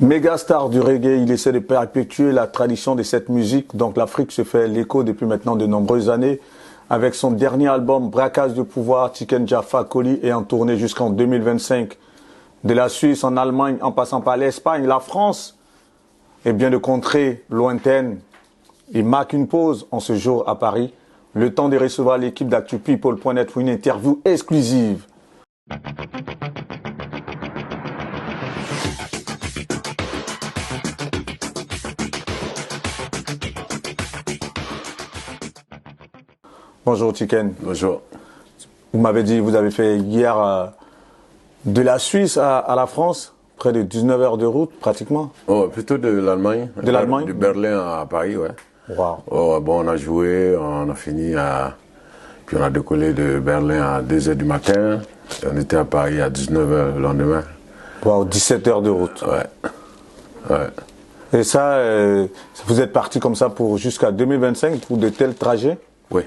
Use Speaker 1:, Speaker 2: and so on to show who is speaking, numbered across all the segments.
Speaker 1: Méga star du reggae, il essaie de perpétuer la tradition de cette musique. Donc l'Afrique se fait l'écho depuis maintenant de nombreuses années. Avec son dernier album, Braquage de pouvoir, Tiken Jah Fakoly est en tournée jusqu'en 2025. De la Suisse en Allemagne, en passant par l'Espagne, la France et bien de contrées lointaines. Il marque une pause en ce jour à Paris. Le temps de recevoir l'équipe d'ActuPeople.net pour une interview exclusive. Bonjour Tiken.
Speaker 2: Bonjour.
Speaker 1: Vous m'avez dit, vous avez fait hier de la Suisse à la France, près de 19 heures de route pratiquement.
Speaker 2: Oh, plutôt de l'Allemagne.
Speaker 1: De l'Allemagne?
Speaker 2: De Berlin à Paris, ouais.
Speaker 1: Wow.
Speaker 2: Oh, bon, on a joué, on a fini à... Puis on a décollé de Berlin à 2 h du matin. Et on était à Paris à 19 h le lendemain.
Speaker 1: Wow, 17 heures de route.
Speaker 2: Ouais. Ouais.
Speaker 1: Et ça, vous êtes parti comme ça pour jusqu'à 2025 pour de tels trajets?
Speaker 2: Oui.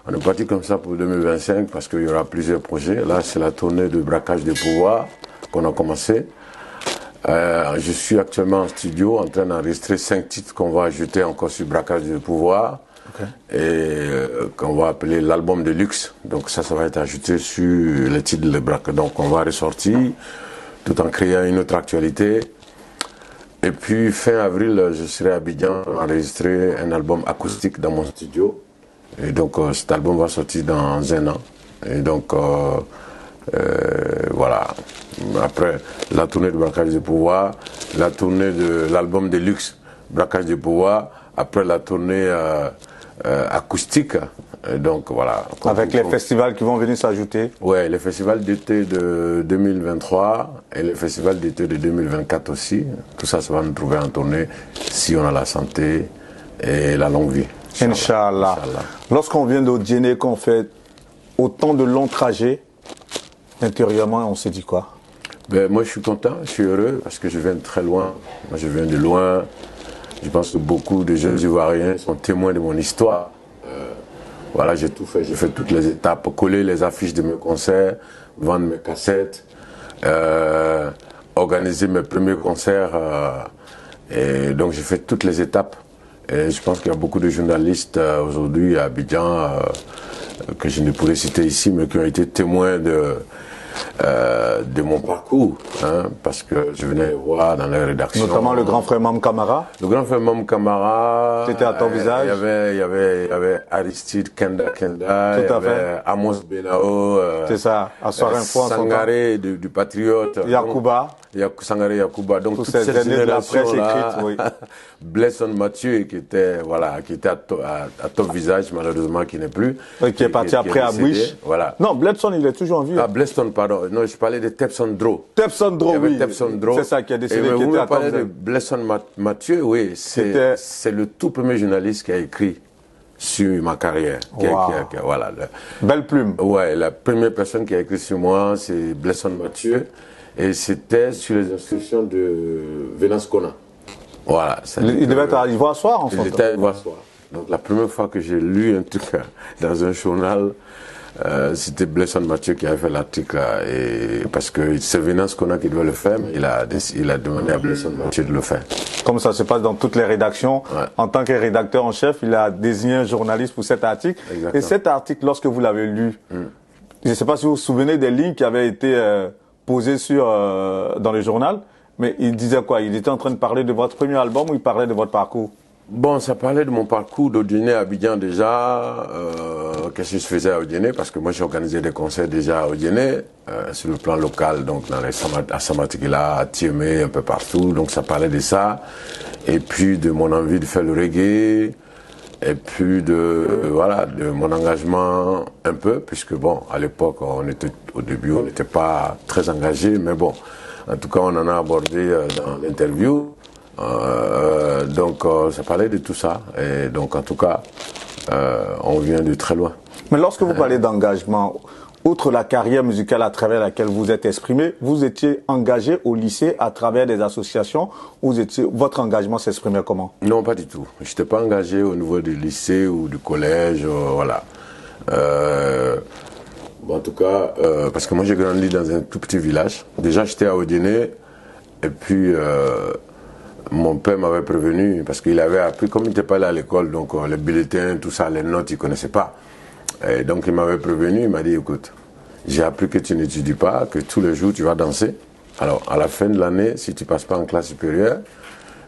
Speaker 2: On est parti comme ça pour 2025 parce qu'il y aura plusieurs projets. Là, c'est la tournée de Braquage de pouvoir qu'on a commencé. Je suis actuellement en studio en train d'enregistrer 5 titres qu'on va ajouter encore sur Braquage de pouvoir. Okay. Et qu'on va appeler l'album de luxe. Donc ça va être ajouté sur les titres de Braquage. Donc on va ressortir tout en créant une autre actualité. Et puis fin avril, je serai à Abidjan pour enregistrer un album acoustique dans mon studio. Et donc cet album va sortir dans 1 an. Et donc voilà. Après la tournée de Braquage de pouvoir, la tournée de l'album de luxe Braquage de pouvoir, après la tournée acoustique. Et donc voilà.
Speaker 1: Avec les festivals qui vont venir s'ajouter.
Speaker 2: Ouais, les festivals d'été de 2023 et les festivals d'été de 2024 aussi. Tout ça, ça va nous trouver en tournée si on a la santé et la longue vie.
Speaker 1: Inch'Allah. Lorsqu'on vient d'Odiéné, qu'on fait autant de longs trajets, intérieurement, on se dit quoi?
Speaker 2: Ben, moi, je suis content, je suis heureux parce que je viens de très loin. Moi, je viens de loin. Je pense que beaucoup de jeunes Ivoiriens sont témoins de mon histoire. Voilà, j'ai tout fait. J'ai fait toutes les étapes, coller les affiches de mes concerts, vendre mes cassettes, organiser mes premiers concerts. Et donc, j'ai fait toutes les étapes. Et je pense qu'il y a beaucoup de journalistes aujourd'hui à Abidjan, que je ne pourrais citer ici, mais qui ont été témoins de mon parcours, hein, parce que je venais voir dans les rédactions.
Speaker 1: Notamment le grand frère Mam Camara.
Speaker 2: Le grand frère Mam Camara.
Speaker 1: C'était à ton visage.
Speaker 2: Il y avait Aristide Kenda, il y avait Amos Benao.
Speaker 1: C'est ça, à Soir Info.
Speaker 2: Sangaré du Patriote.
Speaker 1: Yacouba.
Speaker 2: Sangaré Yacouba. Donc, toutes ces générations-là. Oui. Blesson Mathieu, qui était à top visage, malheureusement, qui n'est plus.
Speaker 1: Oui, qui est parti après à Bouich.
Speaker 2: Voilà.
Speaker 1: Non, Blesson, il est toujours en vie.
Speaker 2: Ah, Blesson, pardon. Non, je parlais de Tepson Dro.
Speaker 1: Tepson Dro, oui.
Speaker 2: Tepson Dro.
Speaker 1: C'est ça qui a décidé.
Speaker 2: Et vous me parlez de Blesson Mathieu, oui. C'est le tout premier journaliste qui a écrit sur ma carrière. Voilà.
Speaker 1: Belle plume.
Speaker 2: Ouais, la première personne qui a écrit sur moi, c'est Blesson Mathieu. Et c'était sur les instructions de Venance Kona. Voilà.
Speaker 1: Il devait être à Ivoire Soir, en fait.
Speaker 2: Il était à Ivoire Soir. Donc la première fois que j'ai lu un truc dans un journal, c'était Blesson Mathieu qui avait fait l'article. Et parce que c'est Venance Kona qui devait le faire, mais il a demandé à Blesson Mathieu de le faire. Comme
Speaker 1: ça se passe dans toutes les rédactions. Ouais. En tant que rédacteur en chef, il a désigné un journaliste pour cet article. Exactement. Et cet article, lorsque vous l'avez lu, je ne sais pas si vous vous souvenez des lignes qui avaient été posées dans le journal, mais il disait quoi? Il était en train de parler de votre premier album ou il parlait de votre parcours?
Speaker 2: Bon, ça parlait de mon parcours d'Odiéné à Abidjan déjà. Qu'est-ce que je faisais à Odiéné? Parce que moi, j'ai organisé des concerts déjà à Odiéné, sur le plan local, donc à Samatikila, à Tiémé, un peu partout. Donc ça parlait de ça. Et puis de mon envie de faire le reggae. Et puis de mon engagement un peu, puisque bon, à l'époque, au début, on n'était pas très engagé, mais bon, en tout cas, on en a abordé dans l'interview. Donc ça parlait de tout ça. Et donc en tout cas, on vient de très loin.
Speaker 1: Mais lorsque vous parlez d'engagement, outre la carrière musicale à travers laquelle vous êtes exprimé, vous étiez engagé au lycée à travers des associations. Votre engagement s'exprimait comment?
Speaker 2: Non, pas du tout. Je n'étais pas engagé au niveau du lycée ou du collège. Voilà. Bon, en tout cas, parce que moi j'ai grandi dans un tout petit village. Déjà j'étais à Odiéné. Et puis, mon père m'avait prévenu, parce qu'il avait appris, comme il n'était pas allé à l'école, donc les bulletins, tout ça, les notes, il ne connaissait pas. Et donc il m'avait prévenu, il m'a dit, écoute, j'ai appris que tu n'étudies pas, que tous les jours tu vas danser. Alors, à la fin de l'année, si tu ne passes pas en classe supérieure,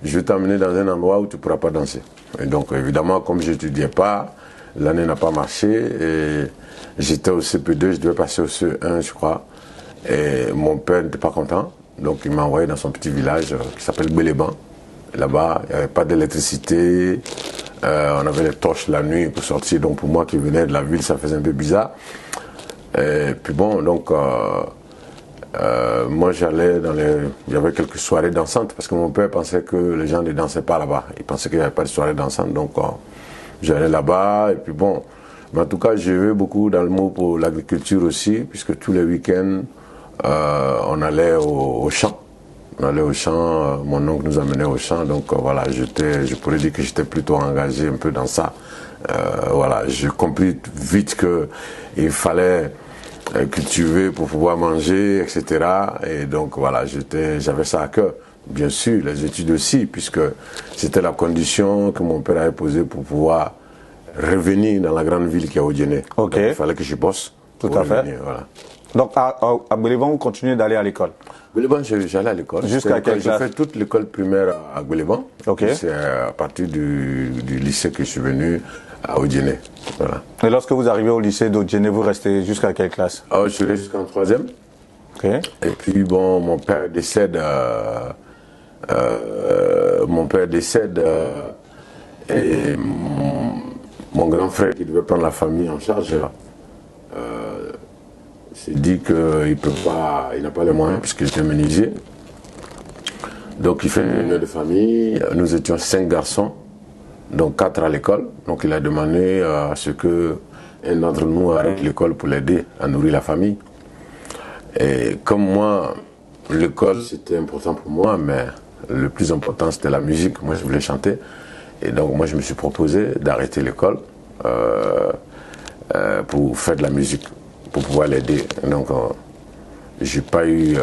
Speaker 2: je vais t'emmener dans un endroit où tu ne pourras pas danser. Et donc, évidemment, comme je n'étudiais pas, l'année n'a pas marché. Et j'étais au CP2, je devais passer au CE1, je crois. Et mon père n'était pas content. Donc, il m'a envoyé dans son petit village qui s'appelle Béléban. Là-bas, il n'y avait pas d'électricité. On avait les torches la nuit pour sortir. Donc, pour moi qui venais de la ville, ça faisait un peu bizarre. Et puis bon, donc... moi j'allais dans les... Il y avait quelques soirées dansantes parce que mon père pensait que les gens ne dansaient pas là-bas. Il pensait qu'il n'y avait pas de soirées dansantes. Donc j'allais là-bas et puis bon. Mais en tout cas, j'ai vu beaucoup dans le mot pour l'agriculture aussi, puisque tous les week-ends, on allait au champ. On allait au champ, mon oncle nous amenait au champ. Donc voilà, je pourrais dire que j'étais plutôt engagé un peu dans ça. Voilà, j'ai compris vite qu'il fallait cultiver pour pouvoir manger, etc. Et donc voilà, j'avais ça à cœur. Bien sûr, les études aussi, puisque c'était la condition que mon père avait posée pour pouvoir revenir dans la grande ville qui est Odiéné.
Speaker 1: Ok.
Speaker 2: Donc, il fallait que je bosse.
Speaker 1: Tout à fait.
Speaker 2: Voilà.
Speaker 1: Donc à Béléban, vous continuez d'aller à l'école?
Speaker 2: Béléban, j'allais à l'école.
Speaker 1: Jusqu'à quelle classe?
Speaker 2: J'ai fait toute l'école primaire à Béléban.
Speaker 1: Ok.
Speaker 2: C'est à partir du lycée que je suis venu à Odiéné. Voilà.
Speaker 1: Et lorsque vous arrivez au lycée d'Odiéné, vous restez jusqu'à quelle classe?
Speaker 2: Je suis resté jusqu'en 3e.
Speaker 1: Ok.
Speaker 2: Et puis bon, mon père décède. Et mon grand frère qui devait prendre la famille en charge s'est dit qu'il peut pas, il n'a pas les moyens puisqu'il était menuisier. Donc il fait une réunion de famille. Nous étions 5 garçons, donc 4 à l'école. Donc il a demandé à ce que un d'entre nous arrête l'école pour l'aider à nourrir la famille. Et comme moi, l'école c'était important pour moi, mais le plus important c'était la musique. Moi je voulais chanter. Et donc moi je me suis proposé d'arrêter l'école pour faire de la musique, pour pouvoir l'aider. Donc j'ai pas eu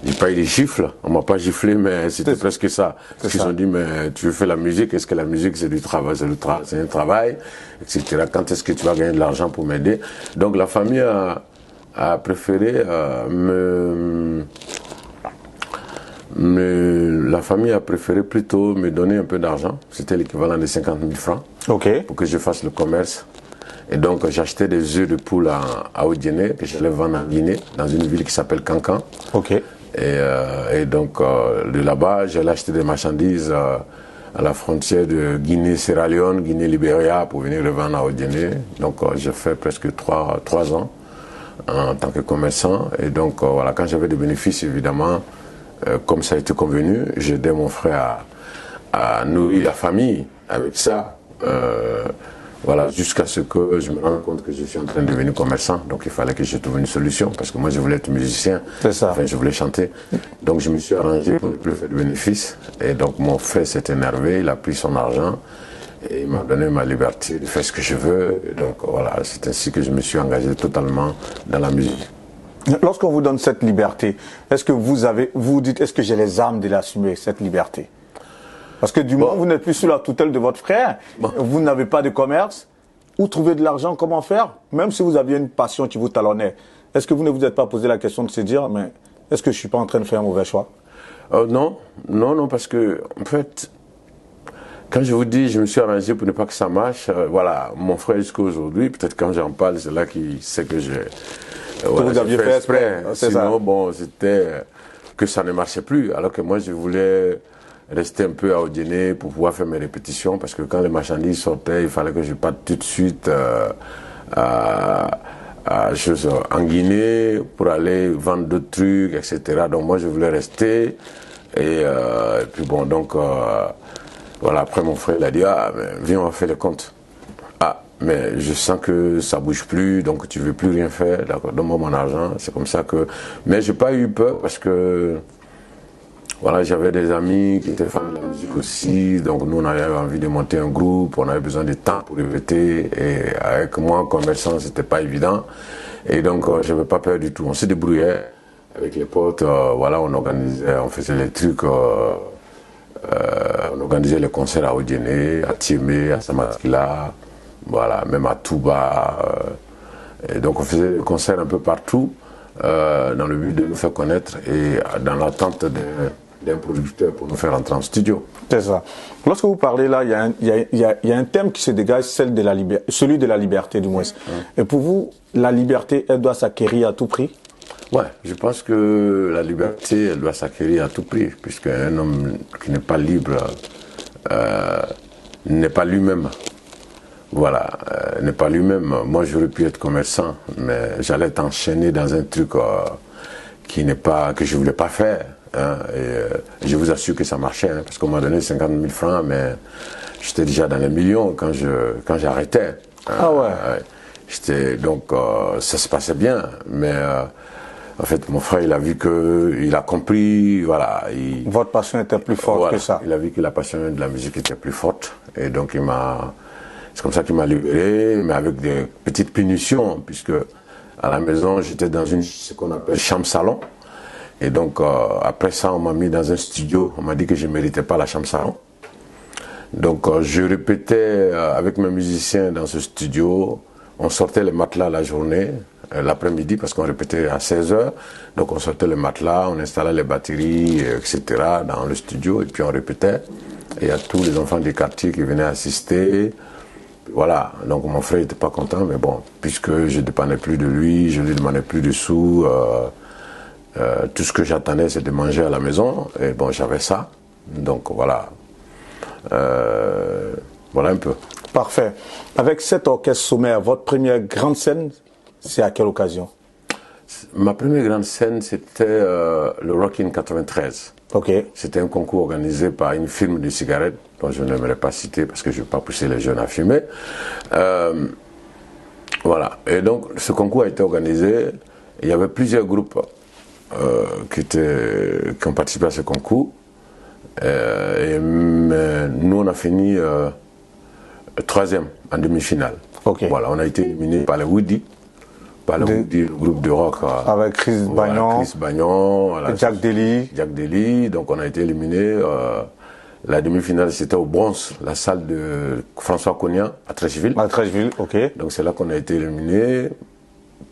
Speaker 2: des gifles, on m'a pas giflé, mais c'était presque ça. Parce qu'ils ont dit, mais tu veux faire la musique, est-ce que la musique c'est du travail, c'est un travail, etc. Quand est-ce que tu vas gagner de l'argent pour m'aider? Donc la famille a préféré la famille a préféré plutôt me donner un peu d'argent. C'était l'équivalent de 50 000 francs.
Speaker 1: Ok.
Speaker 2: Pour que je fasse le commerce. Et donc j'achetais des œufs de poule à Odiéné, que j'allais vendre en Guinée, dans une ville qui s'appelle Cancan.
Speaker 1: Ok.
Speaker 2: Et donc de là-bas, j'allais acheter des marchandises à la frontière de Guinée-Sierra Leone, Guinée-Libéria, pour venir revendre à Odiéné. Donc j'ai fait presque 3 ans en tant que commerçant. Et donc voilà, quand j'avais des bénéfices, évidemment, comme ça a été convenu, j'aidais mon frère à nourrir la famille avec ça. Voilà, jusqu'à ce que je me rende compte que je suis en train de devenir commerçant. Donc il fallait que je trouve une solution, parce que moi je voulais être musicien.
Speaker 1: C'est ça.
Speaker 2: Enfin, je voulais chanter. Donc je me suis arrangé pour ne plus faire de bénéfices. Et donc mon frère s'est énervé, il a pris son argent et il m'a donné ma liberté de faire ce que je veux. Et donc voilà, c'est ainsi que je me suis engagé totalement dans la musique.
Speaker 1: Lorsqu'on vous donne cette liberté, est-ce que vous dites, est-ce que j'ai les armes de l'assumer, cette liberté? Parce que du moment où vous n'êtes plus sous la tutelle de votre frère, vous n'avez pas de commerce, où trouver de l'argent, comment faire? Même si vous aviez une passion qui vous talonnait, est-ce que vous ne vous êtes pas posé la question de se dire, mais est-ce que je ne suis pas en train de faire un mauvais choix?
Speaker 2: Non, parce que, en fait, quand je vous dis, je me suis arrangé pour ne pas que ça marche, voilà, mon frère jusqu'à aujourd'hui, peut-être quand j'en parle, c'est là qu'il sait que j'ai...
Speaker 1: Voilà, vous aviez fait exprès.
Speaker 2: Sinon, bon, c'était que ça ne marchait plus. Alors que moi, je voulais rester un peu à Odiéné pour pouvoir faire mes répétitions. Parce que quand les marchandises sortaient, il fallait que je parte tout de suite en Guinée pour aller vendre d'autres trucs, etc. Donc moi, je voulais rester. Et puis bon, donc, voilà, après mon frère, il a dit, ah, viens, on va faire les comptes. Mais je sens que ça bouge plus, donc tu veux plus rien faire, d'accord, donne-moi mon argent, c'est comme ça que... Mais j'ai pas eu peur parce que, voilà, j'avais des amis qui étaient fans de la musique aussi, donc nous on avait envie de monter un groupe, on avait besoin de temps pour répéter, et avec moi, commerçant, c'était pas évident, et donc j'avais pas peur du tout, on s'est débrouillé, avec les potes, voilà, on organisait, on faisait les trucs, on organisait les concerts à Odiéné, à Tiémé, à Samatkila, voilà, même à Touba. Et donc on faisait des concerts un peu partout, dans le but de nous faire connaître et dans l'attente d'un producteur pour nous faire entrer en studio.
Speaker 1: C'est ça. Lorsque vous parlez là, il y a un thème qui se dégage, celui de la liberté du moins. Et pour vous, la liberté, elle doit s'acquérir à tout prix?
Speaker 2: Ouais, je pense que la liberté, elle doit s'acquérir à tout prix, puisque un homme qui n'est pas libre n'est pas lui-même. Voilà, n'est pas lui-même. Moi, j'aurais pu être commerçant, mais j'allais être enchaîné dans un truc que je voulais pas faire. Hein, et je vous assure que ça marchait, hein, parce qu'on m'a donné 50 000 francs, mais j'étais déjà dans les millions quand j'arrêtais. Hein,
Speaker 1: ah ouais.
Speaker 2: Donc ça se passait bien, mais en fait mon frère il a vu il a compris, voilà.
Speaker 1: Votre passion était plus forte
Speaker 2: voilà,
Speaker 1: que ça.
Speaker 2: Il a vu que la passion de la musique était plus forte, et donc c'est comme ça qu'il m'a libéré, mais avec des petites punitions, puisque à la maison j'étais dans ce qu'on appelle chambre-salon. Et donc, après ça, on m'a mis dans un studio. On m'a dit que je ne méritais pas la chambre-salon. Donc, je répétais avec mes musiciens dans ce studio. On sortait les matelas la journée, l'après-midi, parce qu'on répétait à 16h. Donc, on sortait les matelas, on installait les batteries, etc. dans le studio. Et puis, on répétait. Et il y a tous les enfants du quartier qui venaient assister. Voilà. Donc, mon frère n'était pas content. Mais bon, puisque je ne dépendais plus de lui, je ne lui demandais plus de sous. Tout ce que j'attendais, c'est de manger à la maison. Et bon, j'avais ça. Donc voilà. Voilà un peu.
Speaker 1: Parfait. Avec cet orchestre sommaire, votre première grande scène, c'est à quelle occasion?
Speaker 2: Ma première grande scène, c'était le Rockin 93.
Speaker 1: Ok.
Speaker 2: C'était un concours organisé par une firme de cigarettes, dont je n'aimerais pas citer parce que je ne veux pas pousser les jeunes à fumer. Voilà. Et donc, ce concours a été organisé. Il y avait plusieurs groupes qui ont participé à ce concours. Mais nous, on a fini troisième en demi-finale.
Speaker 1: Okay.
Speaker 2: Voilà, on a été éliminé par les Woody, le groupe de rock.
Speaker 1: Avec Chris
Speaker 2: Bagnon, voilà,
Speaker 1: Jack Dely.
Speaker 2: Jack Dely. Donc on a été éliminé. La demi-finale, c'était au Bronx, la salle de François Cognan à Trècheville.
Speaker 1: À Trècheville, ok.
Speaker 2: Donc c'est là qu'on a été éliminé.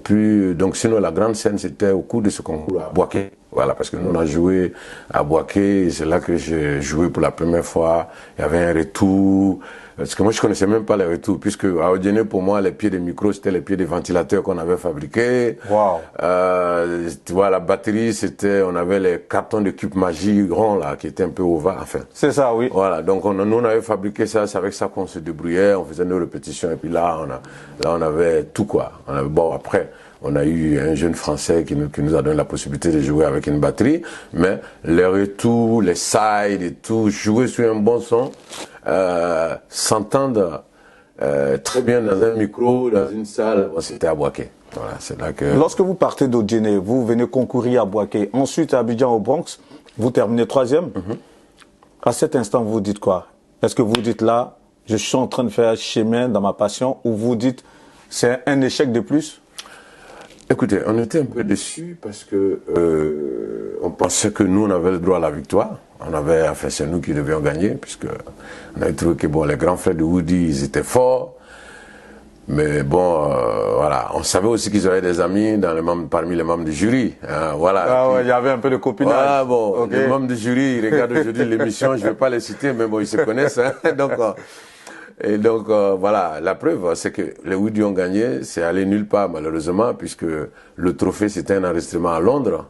Speaker 2: Puis, donc sinon la grande scène c'était au cours de ce concours à Boaké. Voilà, parce que nous on a joué à Boaké, c'est là que j'ai joué pour la première fois. Il y avait un retour, parce que moi je connaissais même pas les retours, puisque à Odiéné pour moi les pieds des micros c'était les pieds des ventilateurs qu'on avait fabriqués.
Speaker 1: Wow.
Speaker 2: Tu vois, la batterie c'était, on avait les cartons de cube magie ronds là, qui étaient un peu ovales, enfin.
Speaker 1: C'est ça, oui.
Speaker 2: Voilà, donc nous on avait fabriqué ça, c'est avec ça qu'on se débrouillait, on faisait nos répétitions, et puis là on avait tout quoi. Bon après, on a eu un jeune Français qui nous a donné la possibilité de jouer avec une batterie, mais les retours, les sides et tout, jouer sur un bon son, s'entendre très bien dans un micro, dans une salle, bon, c'était à Boaké. Voilà, c'est là que...
Speaker 1: Lorsque vous partez d'Odiéné, vous venez concourir à Boaké, ensuite à Abidjan au Bronx, vous terminez troisième. À cet instant, vous dites quoi? Est-ce que vous dites là, je suis en train de faire chemin dans ma passion, ou vous dites c'est un échec de plus?
Speaker 2: Écoutez, on était un peu déçus parce que on pensait que nous, on avait le droit à la victoire. Enfin, c'est nous qui devions gagner, puisque on avait trouvé que bon, les grands frères de Woody, ils étaient forts. Mais bon, voilà, on savait aussi qu'ils avaient des amis parmi les membres du jury. Hein, voilà.
Speaker 1: Ah ouais, il y avait un peu de copinage.
Speaker 2: Ah bon,
Speaker 1: Okay.
Speaker 2: Les membres du jury, ils regardent aujourd'hui l'émission, je ne vais pas les citer, mais bon, ils se connaissent. Hein, donc, voilà, la preuve, c'est que les Woody ont gagné, c'est allé nulle part malheureusement, puisque le trophée c'était un enregistrement à Londres.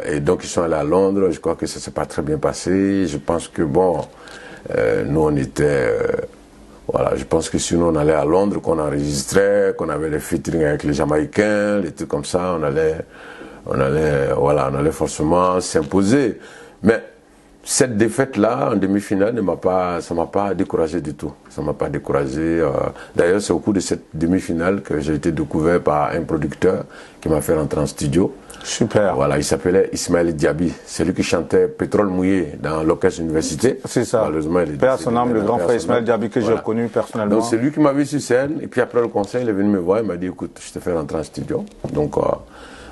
Speaker 2: Et donc ils sont allés à Londres, je crois que ça s'est pas très bien passé. Je pense que bon, nous on était... voilà, je pense que si nous on allait à Londres, qu'on enregistrait, qu'on avait les featuring avec les Jamaïcains, des trucs comme ça, on allait forcément s'imposer. Mais cette défaite-là, en demi-finale, ça m'a pas découragé du tout. Ça m'a pas découragé. D'ailleurs, c'est au cours de cette demi-finale que j'ai été découvert par un producteur qui m'a fait rentrer en studio.
Speaker 1: Super.
Speaker 2: Voilà, il s'appelait Ismaël Diaby. C'est lui qui chantait Pétrole mouillé dans l'orchestre université.
Speaker 1: C'est ça.
Speaker 2: Malheureusement, il est
Speaker 1: Père son âme, le grand frère Ismaël Diaby que j'ai connu personnellement.
Speaker 2: Donc c'est lui qui m'a vu sur scène. Et puis après le concert, il est venu me voir. Il m'a dit, écoute, je te fais rentrer en studio. Donc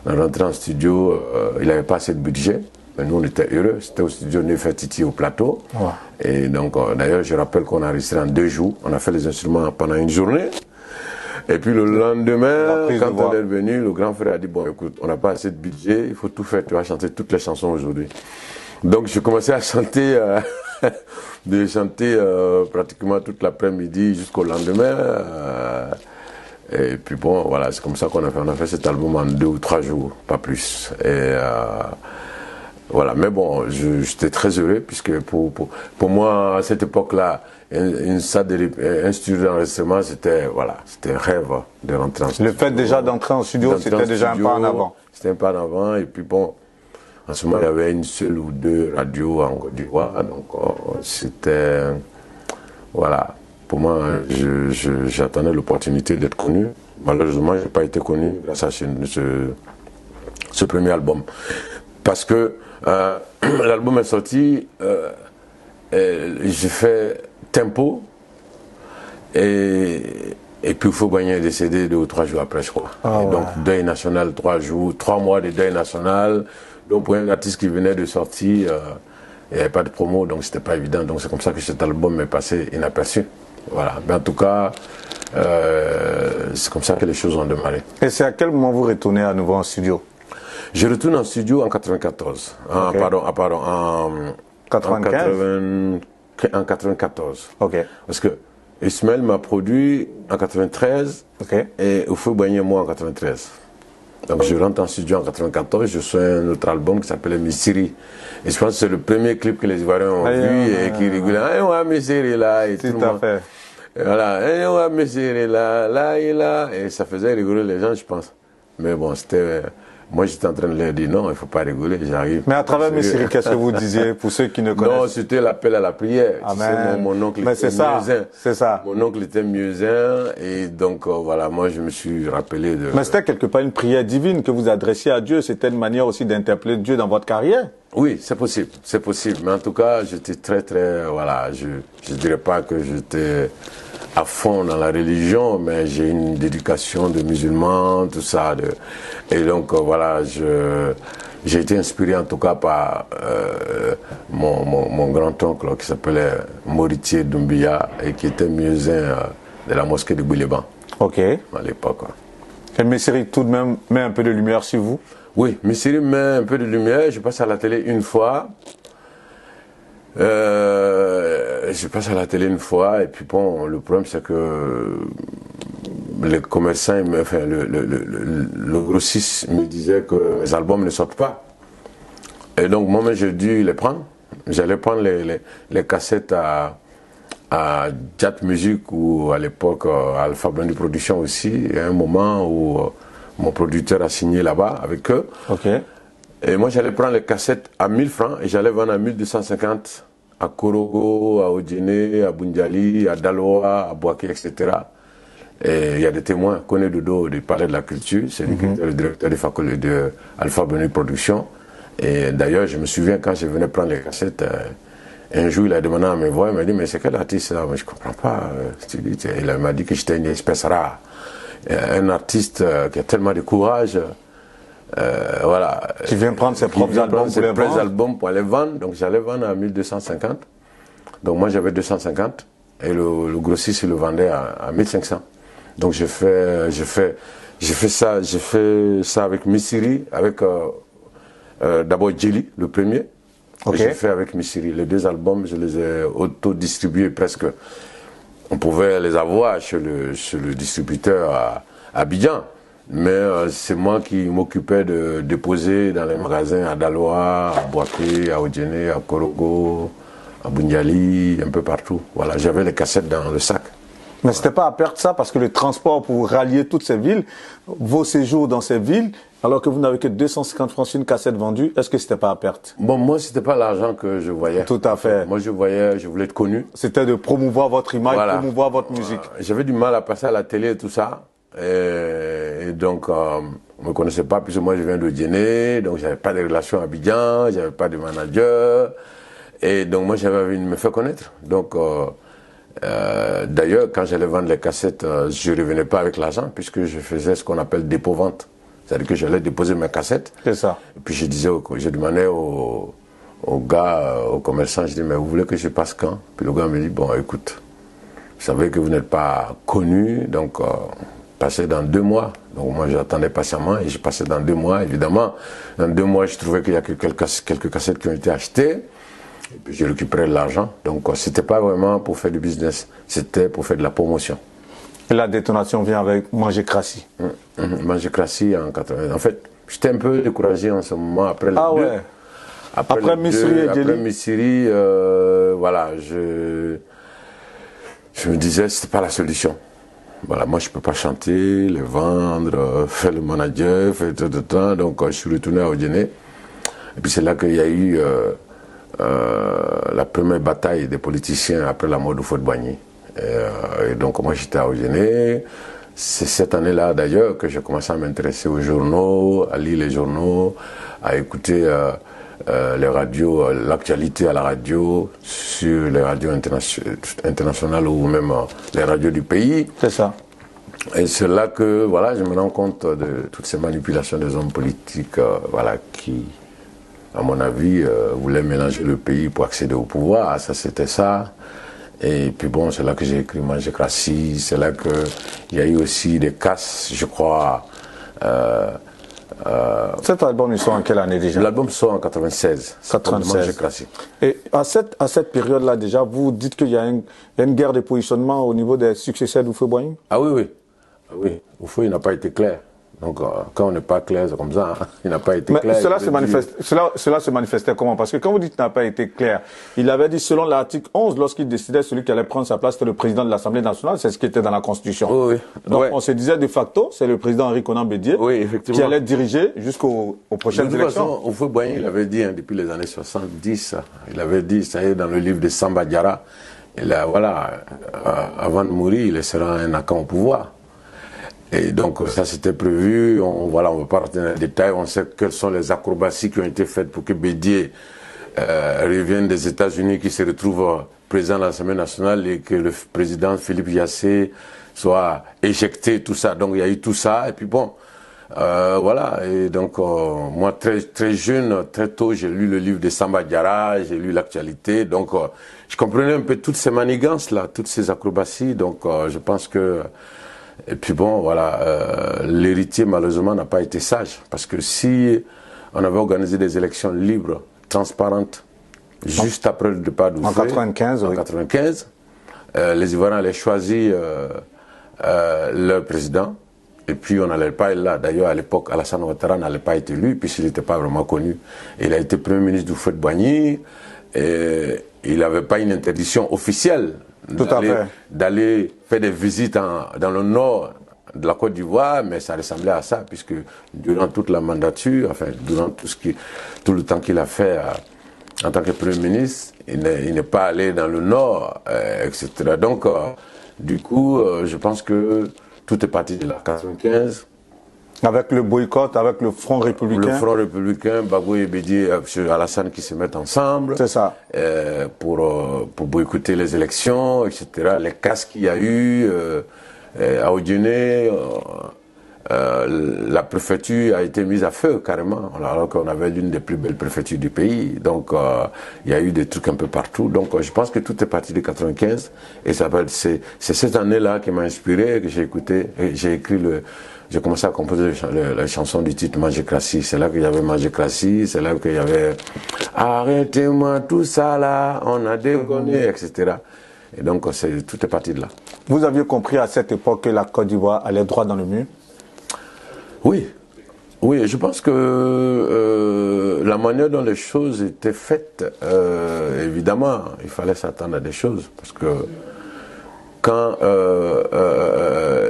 Speaker 2: On est rentré en studio, il n'avait pas assez de budget. Mais nous, on était heureux. C'était au studio Nefertiti au plateau.
Speaker 1: Ouais.
Speaker 2: Et donc, d'ailleurs, je rappelle qu'on a enregistré en 2 jours. On a fait les instruments pendant une journée. Et puis le lendemain, quand on est revenu, le grand frère a dit, bon, écoute, on n'a pas assez de budget, il faut tout faire, tu vas chanter toutes les chansons aujourd'hui. Donc, j'ai commencé à chanter, pratiquement toute l'après-midi jusqu'au lendemain. Et puis bon, voilà, c'est comme ça qu'on a fait. On a fait cet album en 2 ou 3 jours, pas plus. Et voilà, mais bon, j'étais très heureux puisque pour moi, à cette époque-là, un studio d'enregistrement, c'était un rêve de rentrer en studio.
Speaker 1: Le fait déjà d'entrer en studio, c'était déjà un pas en avant.
Speaker 2: C'était un pas en avant, et puis bon, en ce moment, il y avait une seule ou 2 radios en Côte d'Ivoire, donc c'était, voilà, pour moi, j'attendais l'opportunité d'être connu. Malheureusement, je n'ai pas été connu grâce à ce premier album. Parce que l'album est sorti, j'ai fait Tempo, et puis il faut gagner est décédé 2 ou 3 jours après, je crois.
Speaker 1: Ah, ouais.
Speaker 2: Donc, deuil national, 3 jours, 3 mois de deuil national. Donc, pour un artiste qui venait de sortir, il n'y avait pas de promo, donc c'était pas évident. Donc, c'est comme ça que cet album est passé inaperçu. Voilà. Mais en tout cas, c'est comme ça que les choses ont démarré.
Speaker 1: Et c'est à quel moment vous retournez à nouveau en studio?
Speaker 2: Je retourne en studio en 94.
Speaker 1: Okay.
Speaker 2: En 94.
Speaker 1: Ok.
Speaker 2: Parce que Ismaël m'a produit en 93 et Oufou Bagné moi en 93. Donc je rentre en studio en 94, je fais un autre album qui s'appelait Missiri. Et je pense que c'est le premier clip que les Ivoiriens ont vu et qui rigolait. Ouais, Missiri là. Et
Speaker 1: tout à fait.
Speaker 2: Et voilà, ouais, Missiri là, et ça faisait rigoler les gens, je pense. Mais bon, c'était. Moi, j'étais en train de leur dire non, il ne faut pas rigoler, j'arrive.
Speaker 1: Mais à travers Missiri, qu'est-ce que vous disiez pour ceux qui ne connaissent pas?
Speaker 2: Non, c'était l'appel à la prière.
Speaker 1: Amen.
Speaker 2: Tu sais, mon oncle était muezzin.
Speaker 1: C'est ça.
Speaker 2: Mon oncle était muezzin et donc voilà, moi je me suis rappelé de...
Speaker 1: Mais c'était quelque part une prière divine que vous adressiez à Dieu. C'était une manière aussi d'interpeller Dieu dans votre carrière.
Speaker 2: Oui, c'est possible, c'est possible. Mais en tout cas, j'étais très, voilà, je dirais pas que j'étais à fond dans la religion, mais j'ai une éducation de musulman, tout ça. Et donc, voilà, j'ai été inspiré en tout cas par mon grand-oncle qui s'appelait Moritier Doumbia et qui était muezzin de la mosquée de Bouléban.
Speaker 1: Ok.
Speaker 2: À l'époque.
Speaker 1: Et Missiri tout de même met un peu de lumière sur vous?
Speaker 2: Oui, Missiri met un peu de lumière. Je passe à la télé une fois. Je passe à la télé une fois et puis bon, le problème c'est que les commerçants, enfin le grossiste me disait que mes albums ne sortent pas. Et donc moi j'ai dû les prendre. J'allais prendre les cassettes à Jat Music ou à l'époque Alpha Blondy Production aussi. Il y a un moment où mon producteur a signé là-bas avec eux.
Speaker 1: Ok.
Speaker 2: Et moi j'allais prendre les cassettes à 1000 francs et j'allais vendre à 1250 à Korogo, à Odjene, à Bundiali, à Daloa, à Boaké, etc. Et il y a des témoins, Koné Dodo du Palais de la Culture, c'est le directeur de faculté de Alpha Blondy Production. Et d'ailleurs, je me souviens quand je venais prendre les cassettes, un jour il a demandé à me voir, il m'a dit mais c'est quel artiste là? Mais je ne comprends pas. Il m'a dit que j'étais une espèce rare. Un artiste qui a tellement de courage. Voilà.
Speaker 1: Qui vient prendre ses propres
Speaker 2: albums pour les vendre. Donc j'allais vendre à 1250. Donc moi j'avais 250 et le grossiste il le vendait à 1500. Donc j'ai fait ça avec Missiri, avec d'abord Djeli, le premier. Okay. J'ai fait avec Missiri. Les 2 albums, je les ai auto-distribués presque. On pouvait les avoir chez le distributeur à Abidjan. Mais c'est moi qui m'occupais de déposer dans les magasins à Daloa, à Boaké, à Odjene, à Korogo, à Bundiali, un peu partout. Voilà, j'avais les cassettes dans le sac.
Speaker 1: Mais c'était pas à perdre ça parce que le transport pour rallier toutes ces villes, vos séjours dans ces villes, alors que vous n'avez que 250 francs sur une cassette vendue, est-ce que c'était pas à perte?
Speaker 2: Bon, moi, c'était pas l'argent que je voyais.
Speaker 1: Tout à fait.
Speaker 2: Moi, je voulais être connu.
Speaker 1: C'était de promouvoir votre image, voilà. Promouvoir votre musique.
Speaker 2: J'avais du mal à passer à la télé et tout ça. Et donc, on me connaissait pas, puisque moi, je viens de Djéné, donc j'avais pas de relation à Abidjan, j'avais pas de manager. Et donc, moi, j'avais envie de me faire connaître. Donc, d'ailleurs, quand j'allais vendre les cassettes, je ne revenais pas avec l'argent, puisque je faisais ce qu'on appelle dépôt-vente. C'est-à-dire que j'allais déposer mes cassettes.
Speaker 1: C'est ça.
Speaker 2: Et puis je demandais au gars, au commerçant, je dis, mais vous voulez que je passe quand? Puis le gars me dit, bon, écoute, vous savez que vous n'êtes pas connu, donc passez dans 2 mois. Donc moi j'attendais patiemment et j'ai passé dans 2 mois. Évidemment, dans 2 mois, je trouvais qu'il y a quelques cassettes qui ont été achetées. Et puis j'ai récupéré de l'argent. Donc c'était pas vraiment pour faire du business, c'était pour faire de la promotion.
Speaker 1: Et la détonation vient avec Manger Crassi.
Speaker 2: Manger Crassi en 80. En fait, j'étais un peu découragé en ce moment après les deux.
Speaker 1: Ouais. Après Missiri et Djeli.
Speaker 2: Après Missiri, voilà, je me disais c'était pas la solution. Voilà, moi je peux pas chanter, les vendre, faire le manager, faire tout le temps. Donc je suis retourné à Odiéné. Et puis c'est là qu'il y a eu la première bataille des politiciens après la mort de Houphouët-Boigny. Et donc moi j'étais à Odiéné. C'est cette année-là d'ailleurs que j'ai commencé à m'intéresser aux journaux, à lire les journaux, à écouter les radios, l'actualité à la radio, sur les radios internationales ou même les radios du pays.
Speaker 1: C'est ça.
Speaker 2: Et c'est là que voilà, je me rends compte de toutes ces manipulations des hommes politiques voilà, qui, à mon avis, voulaient mélanger le pays pour accéder au pouvoir. Ça, c'était ça. Et puis bon, c'est là que j'ai écrit Manger Crassi. C'est là qu'il y a eu aussi des casses, je crois.
Speaker 1: Cet album, il sort en quelle année déjà?
Speaker 2: L'album sort en 96.
Speaker 1: 96. Et à cette période-là déjà, vous dites qu'il y a une guerre de positionnement au niveau des successeurs d'Houphouët-Boigny?
Speaker 2: Ah oui, oui. Ah oui. Houphouët, il n'a pas été clair. Donc, quand on n'est pas clair, c'est comme ça. Hein. Il n'a pas été
Speaker 1: Mais
Speaker 2: clair.
Speaker 1: Cela se manifestait comment? Parce que quand vous dites qu'il n'a pas été clair, il avait dit selon l'article 11, lorsqu'il décidait celui qui allait prendre sa place, c'était le président de l'Assemblée nationale, c'est ce qui était dans la Constitution.
Speaker 2: Oui, oui.
Speaker 1: Donc
Speaker 2: ouais.
Speaker 1: on se disait de facto, c'est le président Henri Konan Bédié qui allait diriger jusqu'aux prochaines élections.
Speaker 2: De toute façon, Houphouët-Boigny, il avait dit depuis les années 70, il avait dit, ça y est, dans le livre de Samba Diarra, voilà, avant de mourir, il sera un Akan au pouvoir. Et donc ça c'était prévu, on ne va pas rentrer dans les détails, on sait quelles sont les acrobaties qui ont été faites pour que Bédié revienne des États-Unis, qui se retrouve président de l'Assemblée nationale et que le président Philippe Yassé soit éjecté, tout ça. Donc il y a eu tout ça, et puis bon, voilà. Et donc moi très, très jeune, très tôt, j'ai lu le livre de Samba Diarra, j'ai lu l'actualité, donc je comprenais un peu toutes ces manigances-là, toutes ces acrobaties, donc je pense que... Et puis bon, voilà, l'héritier malheureusement n'a pas été sage, parce que si on avait organisé des élections libres, transparentes, juste après le départ d'Houphouët,
Speaker 1: en 95,
Speaker 2: en 95, les Ivoiriens allaient choisir leur président, et puis on n'allait pas être là. D'ailleurs, à l'époque, Alassane Ouattara n'allait pas être élu, puisqu'il n'était pas vraiment connu. Il a été Premier ministre d'Houphouët-Boigny, et il n'avait pas une interdiction officielle d'aller faire des visites dans le nord de la Côte d'Ivoire, mais ça ressemblait à ça, puisque durant toute la mandature, enfin, durant tout le temps qu'il a fait en tant que Premier ministre, il n'est pas allé dans le nord, etc. Donc, du coup, je pense que tout est parti de la 95.
Speaker 1: Avec le boycott, avec le Front républicain.
Speaker 2: Le Front républicain, Gbagbo et Bédié, Alassane qui se mettent ensemble.
Speaker 1: C'est ça.
Speaker 2: Pour boycotter les élections, etc. Les casses qu'il y a eu à Odiéné, la préfecture a été mise à feu carrément, alors qu'on avait l'une des plus belles préfectures du pays. Donc il y a eu des trucs un peu partout. Donc je pense que tout est parti de 95. Et c'est cette année-là qui m'a inspiré, que j'ai écouté, j'ai commencé à composer la chanson du titre Manger Crassi. C'est là qu'il y avait Manger Crassi, c'est là qu'il y avait Arrêtez-moi tout ça là, on a déconné, etc. Et donc tout est parti de là.
Speaker 1: Vous aviez compris à cette époque que la Côte d'Ivoire allait droit dans le mur?
Speaker 2: Oui. Oui, je pense que la manière dont les choses étaient faites, évidemment, il fallait s'attendre à des choses. Parce que quand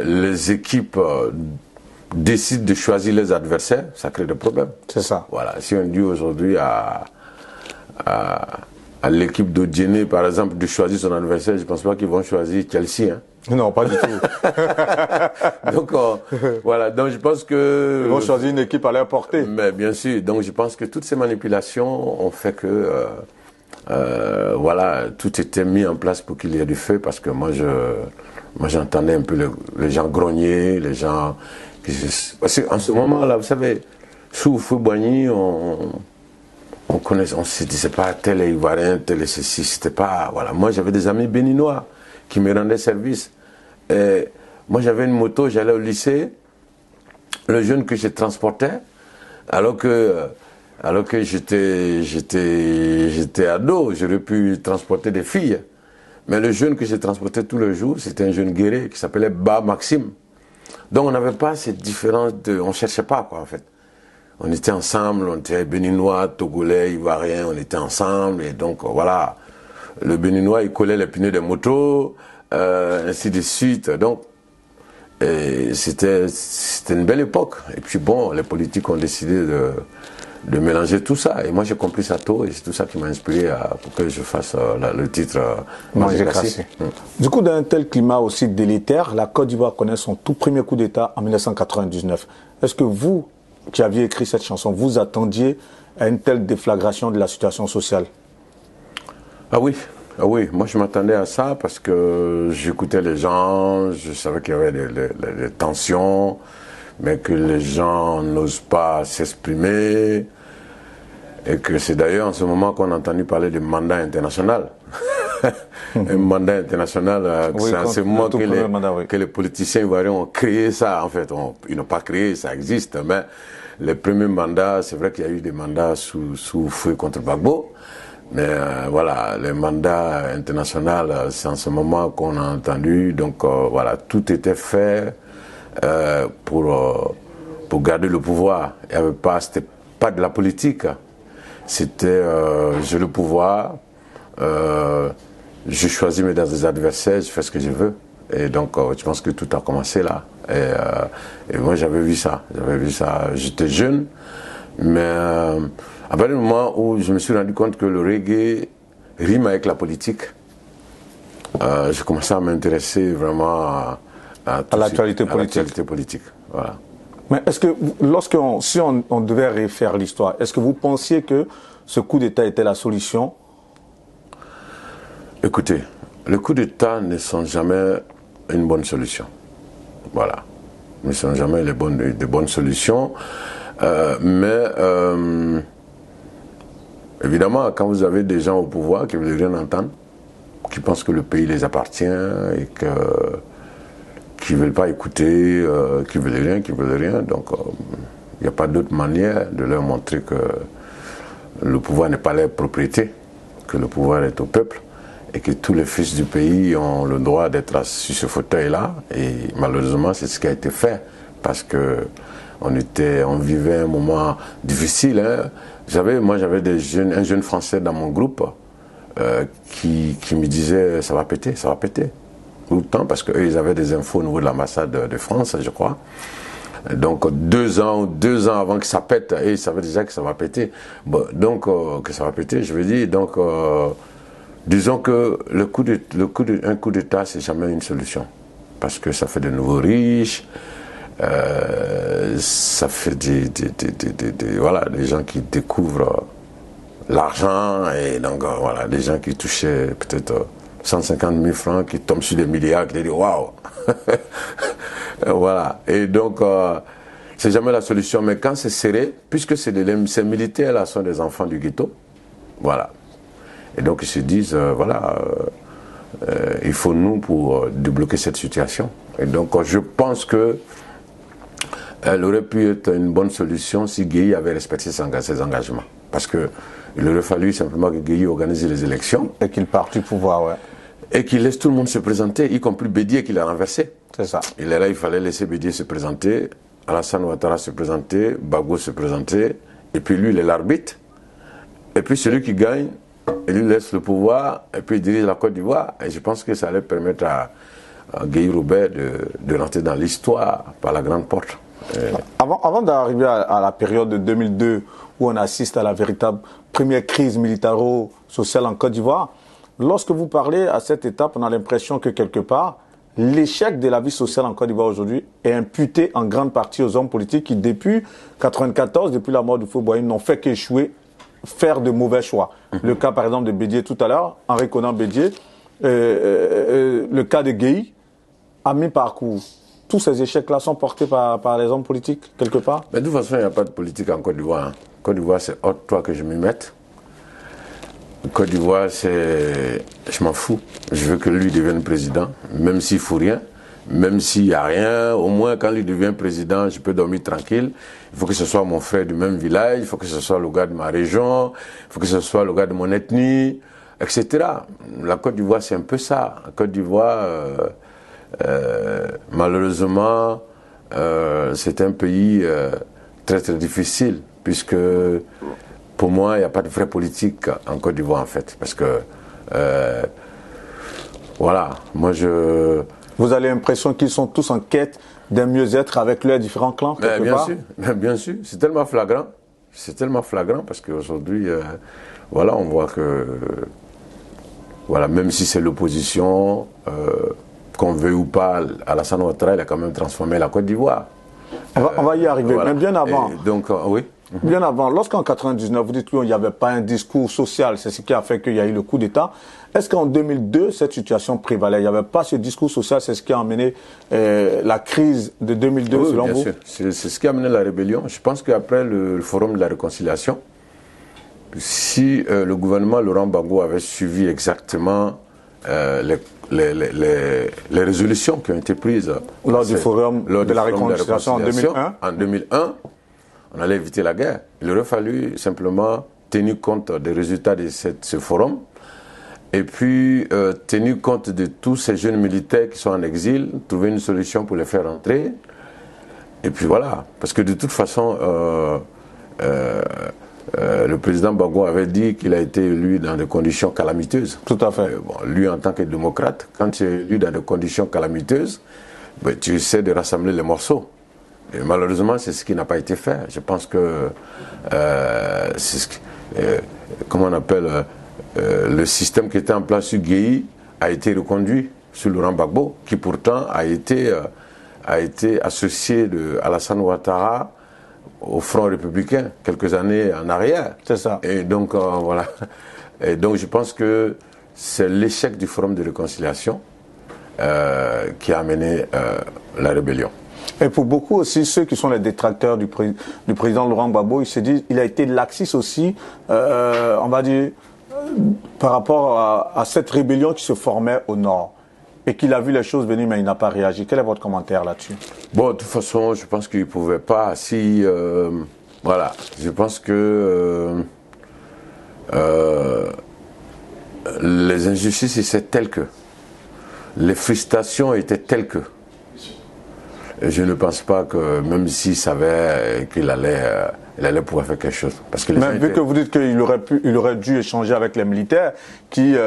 Speaker 2: les équipes décident de choisir les adversaires, ça crée des problèmes.
Speaker 1: C'est ça.
Speaker 2: Voilà. Si on dit aujourd'hui à l'équipe d'Odiéné, par exemple, de choisir son adversaire, je ne pense pas qu'ils vont choisir Chelsea. Hein.
Speaker 1: Non, pas du tout.
Speaker 2: Donc, voilà. Donc, je pense que...
Speaker 1: Ils vont choisir une équipe à leur portée.
Speaker 2: Mais bien sûr. Donc, je pense que toutes ces manipulations ont fait que... voilà, tout était mis en place pour qu'il y ait du feu, parce que moi, Moi, j'entendais un peu les gens grogner, les gens... Parce qu'en ce moment-là, vous savez, sous Fouboigny, on connaît, on se disait pas tel est ivoirien, tel est ceci, c'était pas... Voilà. Moi, j'avais des amis béninois qui me rendaient service. Et moi, j'avais une moto, j'allais au lycée, le jeune que je transportais, alors que j'étais ado, j'aurais pu transporter des filles. Mais le jeune que j'ai transporté tous les jours, c'était un jeune guerrier qui s'appelait Ba Maxime. Donc on n'avait pas cette différence on cherchait pas quoi en fait. On était ensemble, on était béninois, togolais, ivoiriens, on était ensemble et donc voilà. Le béninois il collait les pneus des motos, ainsi de suite. Donc c'était une belle époque. Et puis bon, les politiques ont décidé de mélanger tout ça. Et moi, j'ai compris ça tôt et c'est tout ça qui m'a inspiré pour que je fasse le titre
Speaker 1: Manger Crassi. Du coup, dans un tel climat aussi délétère, la Côte d'Ivoire connaît son tout premier coup d'État en 1999. Est-ce que vous, qui aviez écrit cette chanson, vous attendiez à une telle déflagration de la situation sociale?
Speaker 2: Ah oui, moi je m'attendais à ça parce que j'écoutais les gens, je savais qu'il y avait des tensions, mais que les gens n'osent pas s'exprimer. Et que c'est d'ailleurs en ce moment qu'on a entendu parler de mandat international. Un mandat international,
Speaker 1: oui,
Speaker 2: c'est en ce moment
Speaker 1: que
Speaker 2: les politiciens ivoiriens ont créé ça. En fait, ils n'ont pas créé, ça existe. Mais les premiers mandats, c'est vrai qu'il y a eu des mandats sous feu contre Gbagbo. Mais voilà, les mandats internationaux, c'est en ce moment qu'on a entendu. Donc voilà, tout était fait pour garder le pouvoir. C'était pas de la politique. C'était j'ai le pouvoir, je choisis mes adversaires, je fais ce que je veux. Et donc je pense que tout a commencé là. Et moi j'avais vu ça, j'étais jeune, mais à partir du moment où je me suis rendu compte que le reggae rime avec la politique, j'ai commencé à m'intéresser vraiment à
Speaker 1: l'actualité
Speaker 2: politique. Voilà.
Speaker 1: Mais est-ce que, si on devait refaire l'histoire, est-ce que vous pensiez que ce coup d'État était la solution?
Speaker 2: Écoutez, les coups d'État ne sont jamais une bonne solution. Voilà. Ils ne sont jamais de bonnes solutions. Mais évidemment, quand vous avez des gens au pouvoir qui ne veulent rien entendre, qui pensent que le pays les appartient et qui ne veulent pas écouter, qui veulent rien. Donc, il n'y a pas d'autre manière de leur montrer que le pouvoir n'est pas leur propriété, que le pouvoir est au peuple et que tous les fils du pays ont le droit d'être sur ce fauteuil-là. Et malheureusement, c'est ce qui a été fait parce que on vivait un moment difficile. Hein. Moi, j'avais un jeune Français dans mon groupe qui me disait ça va péter. Tout le temps, parce qu'eux, ils avaient des infos au niveau de l'ambassade de France, je crois. Donc, 2 ans avant que ça pète, et ils savaient déjà que ça va péter. Bon, donc, que ça va péter, je veux dire, donc, disons que un coup d'État, c'est jamais une solution. Parce que ça fait de nouveaux riches, ça fait des gens qui découvrent l'argent, et donc, voilà, des gens qui touchaient peut-être 150 000 francs, qui tombent sur des milliards, qui disent waouh! Voilà. Et donc, c'est jamais la solution. Mais quand c'est serré, puisque ces militaires-là sont des enfants du ghetto, voilà. Et donc, ils se disent, il faut nous pour débloquer cette situation. Et donc, je pense que elle aurait pu être une bonne solution si Gueye avait respecté ses engagements. Parce que il aurait fallu simplement que Gueye organise les élections.
Speaker 1: Et qu'il parte du pouvoir, ouais.
Speaker 2: Et qu'il laisse tout le monde se présenter, y compris Bédié qu'il a renversé.
Speaker 1: C'est ça.
Speaker 2: Il est là, il fallait laisser Bédié se présenter, Alassane Ouattara se présenter, Gbagbo se présenter, et puis lui, il est l'arbitre. Et puis celui qui gagne, il lui laisse le pouvoir, et puis il dirige la Côte d'Ivoire. Et je pense que ça allait permettre à Gueye Robert de rentrer dans l'histoire par la grande porte.
Speaker 1: Avant d'arriver à la période de 2002, où on assiste à la véritable première crise militaro-sociale en Côte d'Ivoire, lorsque vous parlez à cette étape, on a l'impression que quelque part, l'échec de la vie sociale en Côte d'Ivoire aujourd'hui est imputé en grande partie aux hommes politiques qui, depuis 1994, depuis la mort de Fouboigny, n'ont fait qu'échouer, faire de mauvais choix. Le cas, par exemple, de Bédié tout à l'heure, Henri Conan Bédié, le cas de Gueye, à mi-parcours, tous ces échecs-là sont portés par les hommes politiques, quelque part?
Speaker 2: Mais de toute façon, il n'y a pas de politique en Côte d'Ivoire. Hein. Côte d'Ivoire, c'est hors de toi que je m'y mette. Côte d'Ivoire, c'est... Je m'en fous. Je veux que lui devienne président, même s'il ne faut rien, même s'il n'y a rien. Au moins, quand lui devient président, je peux dormir tranquille. Il faut que ce soit mon frère du même village, il faut que ce soit le gars de ma région, il faut que ce soit le gars de mon ethnie, etc. La Côte d'Ivoire, c'est un peu ça. La Côte d'Ivoire, malheureusement, c'est un pays très très difficile, puisque... Pour moi, il n'y a pas de vraie politique en Côte d'Ivoire, en fait. Parce que, voilà, moi je...
Speaker 1: Vous avez l'impression qu'ils sont tous en quête d'un mieux-être avec leurs différents clans, quelque
Speaker 2: bien
Speaker 1: part?
Speaker 2: sûr, bien sûr. C'est tellement flagrant. C'est tellement flagrant parce qu'aujourd'hui, voilà, on voit que... Voilà, même si c'est l'opposition, qu'on veut ou pas, Alassane Ouattara, il a quand même transformé la Côte d'Ivoire.
Speaker 1: On va y arriver, voilà. Mais bien avant.
Speaker 2: Et donc, oui.
Speaker 1: Bien avant, lorsqu'en 99, vous dites qu'il n'y avait pas un discours social, c'est ce qui a fait qu'il y a eu le coup d'État. Est-ce qu'en 2002, cette situation prévalait? Il n'y avait pas ce discours social, c'est ce qui a amené la crise de 2002,
Speaker 2: oui,
Speaker 1: selon
Speaker 2: bien
Speaker 1: vous?
Speaker 2: sûr. C'est ce qui a amené la rébellion. Je pense qu'après le forum de la réconciliation, si le gouvernement Laurent Gbagbo avait suivi exactement les résolutions qui ont été prises
Speaker 1: lors du forum de la réconciliation
Speaker 2: en 2001, on allait éviter la guerre. Il aurait fallu simplement tenir compte des résultats de ce forum et puis tenir compte de tous ces jeunes militaires qui sont en exil, trouver une solution pour les faire rentrer. Et puis voilà, parce que de toute façon, le président Gbagbo avait dit qu'il a été élu dans des conditions calamiteuses.
Speaker 1: Tout à fait.
Speaker 2: Bon, lui, en tant que démocrate, quand tu es élu dans des conditions calamiteuses, ben, tu essaies de rassembler les morceaux. Et malheureusement, c'est ce qui n'a pas été fait. Je pense que, comment on appelle, le système qui était en place sur Guéhi a été reconduit sur Laurent Gbagbo, qui pourtant a été associé de Alassane Ouattara au Front républicain quelques années en arrière.
Speaker 1: C'est ça.
Speaker 2: Et donc, voilà. Et donc, je pense que c'est l'échec du Forum de réconciliation qui a amené la rébellion.
Speaker 1: Et pour beaucoup aussi, ceux qui sont les détracteurs du président Laurent Gbagbo, ils se disent qu'il a été laxiste aussi, on va dire, par rapport à cette rébellion qui se formait au nord. Et qu'il a vu les choses venir, mais il n'a pas réagi. Quel est votre commentaire là-dessus?
Speaker 2: Bon, de toute façon, je pense qu'il ne pouvait pas. Si, voilà, je pense que les injustices étaient telles que, les frustrations étaient telles que. Et je ne pense pas que, même s'il savait qu'il allait pouvoir faire quelque chose. Parce que
Speaker 1: mais vu que vous dites qu'il aurait dû échanger avec les militaires,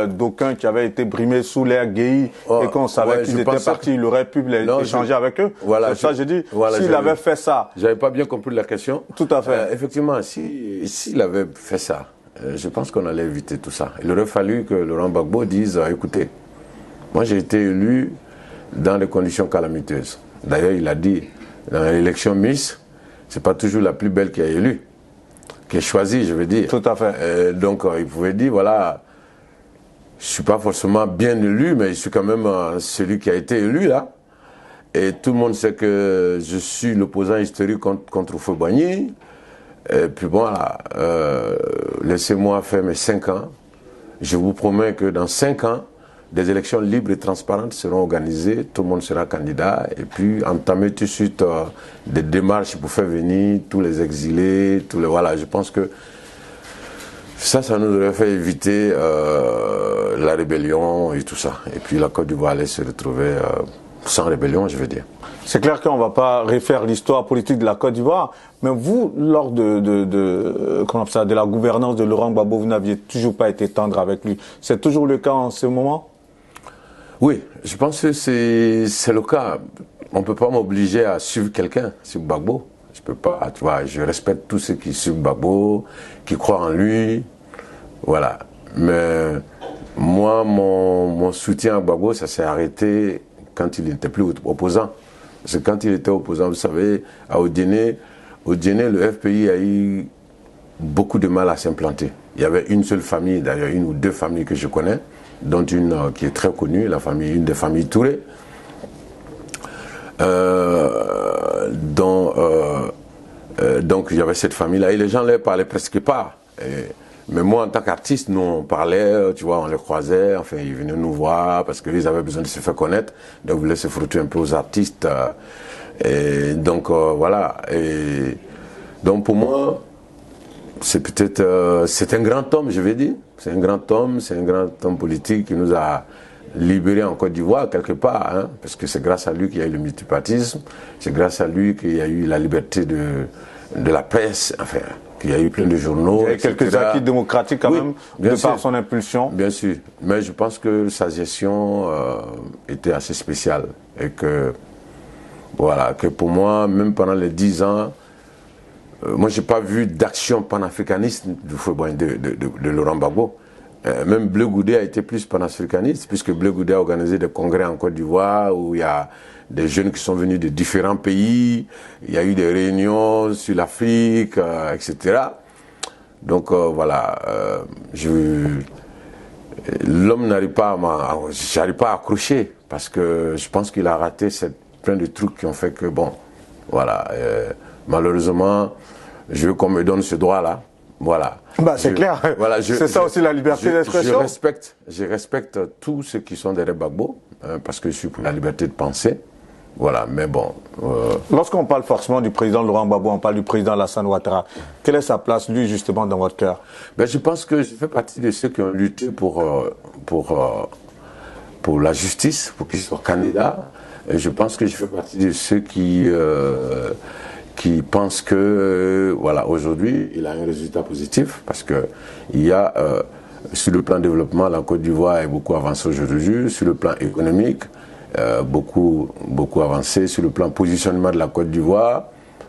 Speaker 1: d'aucuns qui avaient été brimés sous l'ère Guéhi, et qu'on savait qu'ils étaient partis, il aurait pu échanger avec eux.
Speaker 2: Voilà,
Speaker 1: c'est ça, j'ai dit, s'il avait fait ça.
Speaker 2: J'avais pas bien compris la question.
Speaker 1: Tout à fait.
Speaker 2: Effectivement, s'il avait fait ça, je pense qu'on allait éviter tout ça. Il aurait fallu que Laurent Gbagbo dise, écoutez, moi j'ai été élu dans des conditions calamiteuses. D'ailleurs, il a dit, dans l'élection Miss, c'est pas toujours la plus belle qui est élue, qui est choisie, je veux dire.
Speaker 1: Tout à fait.
Speaker 2: Donc, il pouvait dire, voilà, je suis pas forcément bien élu, mais je suis quand même celui qui a été élu, là. Et tout le monde sait que je suis l'opposant historique contre Houphouët-Boigny. Et puis bon, voilà, laissez-moi faire mes 5 ans. Je vous promets que dans 5 ans, des élections libres et transparentes seront organisées, tout le monde sera candidat, et puis entamer tout de suite des démarches pour faire venir tous les exilés, voilà, je pense que ça nous aurait fait éviter la rébellion et tout ça. Et puis la Côte d'Ivoire allait se retrouver sans rébellion, je veux dire.
Speaker 1: C'est clair qu'on ne va pas refaire l'histoire politique de la Côte d'Ivoire, mais vous, lors de la gouvernance de Laurent Gbagbo, vous n'aviez toujours pas été tendre avec lui. C'est toujours le cas en ce moment?
Speaker 2: Oui, je pense que c'est le cas. On ne peut pas m'obliger à suivre quelqu'un, suivre Gbagbo. Je peux pas, tu vois, je respecte tous ceux qui suivent Gbagbo, qui croient en lui, voilà. Mais moi, mon soutien à Gbagbo, ça s'est arrêté quand il n'était plus opposant. Parce que quand il était opposant, vous savez, à Odiéné, le FPI a eu beaucoup de mal à s'implanter. Il y avait une seule famille, d'ailleurs une ou deux familles que je connais, dont une qui est très connue, une des familles Touré. Donc il y avait cette famille-là et les gens ne les parlaient presque pas. Mais moi, en tant qu'artiste, nous on parlait, tu vois, on les croisait, enfin ils venaient nous voir parce qu'ils avaient besoin de se faire connaître, donc ils voulaient se frotter un peu aux artistes. Et donc voilà. Et donc pour moi, c'est peut-être, c'est un grand homme, je vais dire. C'est un grand homme politique qui nous a libérés en Côte d'Ivoire quelque part, hein, parce que c'est grâce à lui qu'il y a eu le multipartisme, c'est grâce à lui qu'il y a eu la liberté de la presse, enfin, qu'il y a eu plein de journaux.
Speaker 1: Il y a quelques acquis démocratiques quand même, de par son impulsion.
Speaker 2: Bien sûr, mais je pense que sa gestion était assez spéciale et que, voilà, que pour moi, même pendant les 10 ans, moi, je n'ai pas vu d'action panafricaniste de Laurent Gbagbo. Même Bleu Goudé a été plus panafricaniste, puisque Bleu Goudé a organisé des congrès en Côte d'Ivoire où il y a des jeunes qui sont venus de différents pays, il y a eu des réunions sur l'Afrique, etc. Donc voilà, l'homme n'arrive pas j'arrive pas à accrocher, parce que je pense qu'il a raté plein de trucs qui ont fait que, bon, voilà, malheureusement, je veux qu'on me donne ce droit-là. Voilà.
Speaker 1: Bah, c'est clair. Voilà, c'est ça aussi la liberté d'expression.
Speaker 2: Je respecte tous ceux qui sont derrière Gbagbo, hein, parce que je suis pour la liberté de penser. Voilà, mais bon.
Speaker 1: Lorsqu'on parle forcément du président Laurent Gbagbo, on parle du président Alassane Ouattara. Quelle est sa place, lui, justement, dans votre cœur?
Speaker 2: Ben, je pense que je fais partie de ceux qui ont lutté pour la justice, pour qu'il soit candidat. Et je pense que je fais partie de ceux qui pensent que, voilà, aujourd'hui, il a un résultat positif, parce que il y a, sur le plan développement, la Côte d'Ivoire est beaucoup avancée aujourd'hui, sur le plan économique, beaucoup avancé, sur le plan positionnement de la Côte d'Ivoire,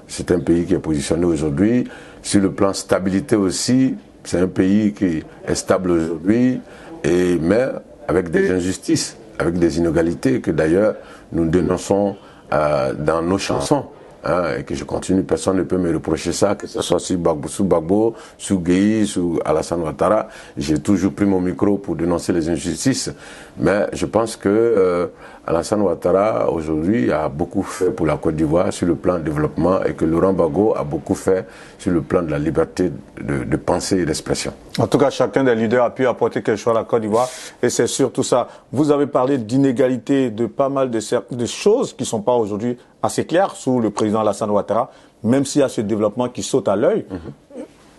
Speaker 2: c'est un pays qui est positionné aujourd'hui, sur le plan stabilité aussi, c'est un pays qui est stable aujourd'hui, mais avec des injustices, avec des inégalités que d'ailleurs nous dénonçons dans nos chansons. Hein, et que je continue, personne ne peut me reprocher ça, que ce soit sous Gbagbo, sous Gueye, sous Alassane Ouattara. J'ai toujours pris mon micro pour dénoncer les injustices. Mais je pense que Alassane Ouattara, aujourd'hui, a beaucoup fait pour la Côte d'Ivoire sur le plan développement, et que Laurent Gbagbo a beaucoup fait sur le plan de la liberté de pensée et d'expression.
Speaker 1: En tout cas, chacun des leaders a pu apporter quelque chose à la Côte d'Ivoire, et c'est surtout ça. Vous avez parlé d'inégalité, de pas mal de choses qui ne sont pas aujourd'hui assez claires sous le président Alassane Ouattara, même s'il y a ce développement qui saute à l'œil.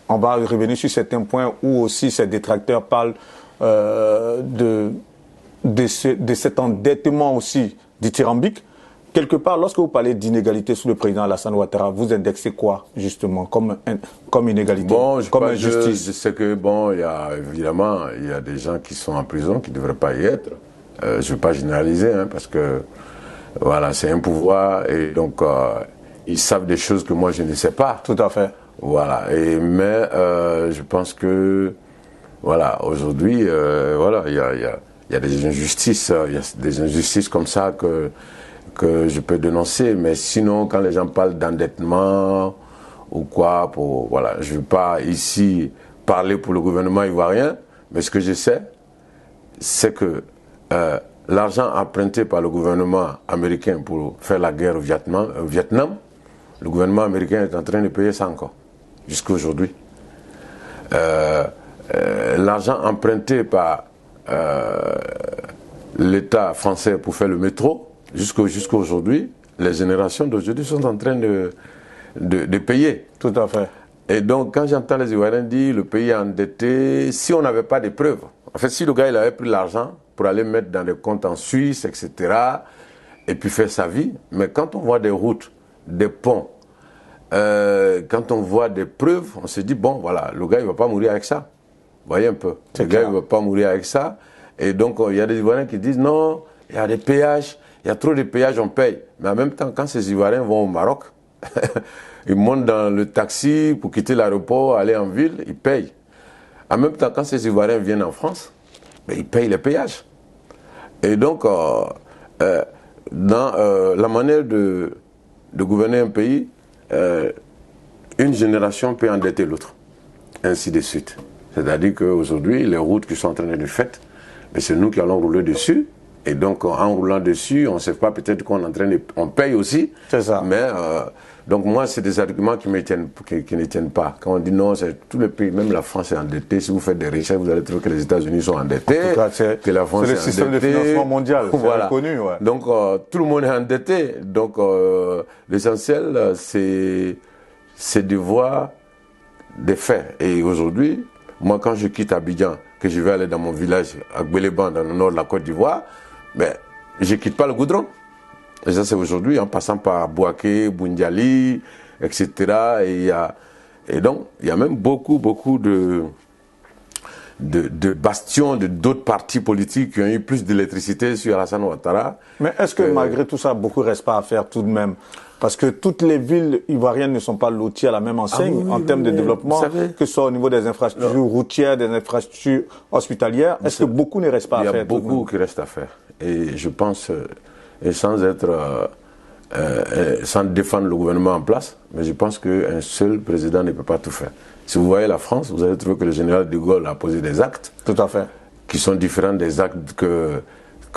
Speaker 1: On va revenir sur certains points où aussi ces détracteurs parlent de cet endettement aussi dithyrambique. Quelque part, lorsque vous parlez d'inégalité sous le président Alassane Ouattara, vous indexez quoi, justement, comme inégalité,
Speaker 2: bon,
Speaker 1: comme injustice?
Speaker 2: Je sais que, bon, évidemment, il y a des gens qui sont en prison qui ne devraient pas y être. Je ne veux pas généraliser, hein, parce que, voilà, c'est un pouvoir, et donc, ils savent des choses que moi, je ne sais pas.
Speaker 1: Tout à fait.
Speaker 2: Voilà, mais je pense que, voilà, aujourd'hui, voilà, il y a des injustices, comme ça que je peux dénoncer, mais sinon, quand les gens parlent d'endettement ou quoi, voilà, je ne veux pas ici parler pour le gouvernement ivoirien, mais ce que je sais, c'est que l'argent emprunté par le gouvernement américain pour faire la guerre au Vietnam, le gouvernement américain est en train de payer ça encore, jusqu'à aujourd'hui. L'argent emprunté par l'État français pour faire le métro, jusqu'à aujourd'hui, les générations d'aujourd'hui sont en train de payer.
Speaker 1: Tout à fait.
Speaker 2: Et donc, quand j'entends les Ivoiriens dire le pays est endetté, si on n'avait pas de preuves, en fait, si le gars il avait pris l'argent pour aller mettre dans des comptes en Suisse, etc., et puis faire sa vie, mais quand on voit des routes, des ponts, quand on voit des preuves, on se dit, bon, voilà, le gars il ne va pas mourir avec ça. Vous voyez un peu. Le gars il ne va pas mourir avec ça. Et donc, il y a des Ivoiriens qui disent, non, il y a des péages, il y a trop de péages, on paye. Mais en même temps, quand ces Ivoiriens vont au Maroc, ils montent dans le taxi pour quitter l'aéroport, aller en ville, ils payent. En même temps, quand ces Ivoiriens viennent en France, ben, ils payent les péages. Et donc, dans la manière de gouverner un pays, une génération peut endetter l'autre. Ainsi de suite. C'est-à-dire qu'aujourd'hui, les routes qui sont en train d'être faites, c'est nous qui allons rouler dessus. Et donc, en roulant dessus, on ne sait pas, peut-être qu'on est en train de... On paye aussi.
Speaker 1: C'est ça.
Speaker 2: Mais, donc moi, c'est des arguments qui ne tiennent pas. Quand on dit non, tous les pays, même la France est endettée. Si vous faites des richesses, vous allez trouver que les États-Unis sont endettés.
Speaker 1: En tout cas,
Speaker 2: que la France
Speaker 1: c'est le système de financement mondial.
Speaker 2: Voilà.
Speaker 1: C'est reconnu. Ouais.
Speaker 2: Donc, tout le monde est endetté. Donc, l'essentiel, c'est de voir des faits. Et aujourd'hui, moi, quand je quitte Abidjan, que je vais aller dans mon village, à Gbeleban, dans le nord de la Côte d'Ivoire, mais je ne quitte pas le goudron. Et ça, c'est aujourd'hui, en passant par Bouaké, Boundiali, etc. Et donc, il y a même beaucoup de bastions d'autres partis politiques qui ont eu plus d'électricité sur Alassane Ouattara.
Speaker 1: Mais est-ce que malgré tout ça, beaucoup ne reste pas à faire tout de même? Parce que toutes les villes ivoiriennes ne sont pas loties à la même enseigne en termes de développement, que ce soit au niveau des infrastructures routières, des infrastructures hospitalières. Est-ce que beaucoup ne reste pas à faire?
Speaker 2: Il y a beaucoup qui reste à faire. Et je pense, et sans défendre le gouvernement en place, mais je pense qu'un seul président ne peut pas tout faire. Si vous voyez la France, vous allez trouver que le général de Gaulle a posé des actes.
Speaker 1: Tout à fait. Qui
Speaker 2: sont différents des actes que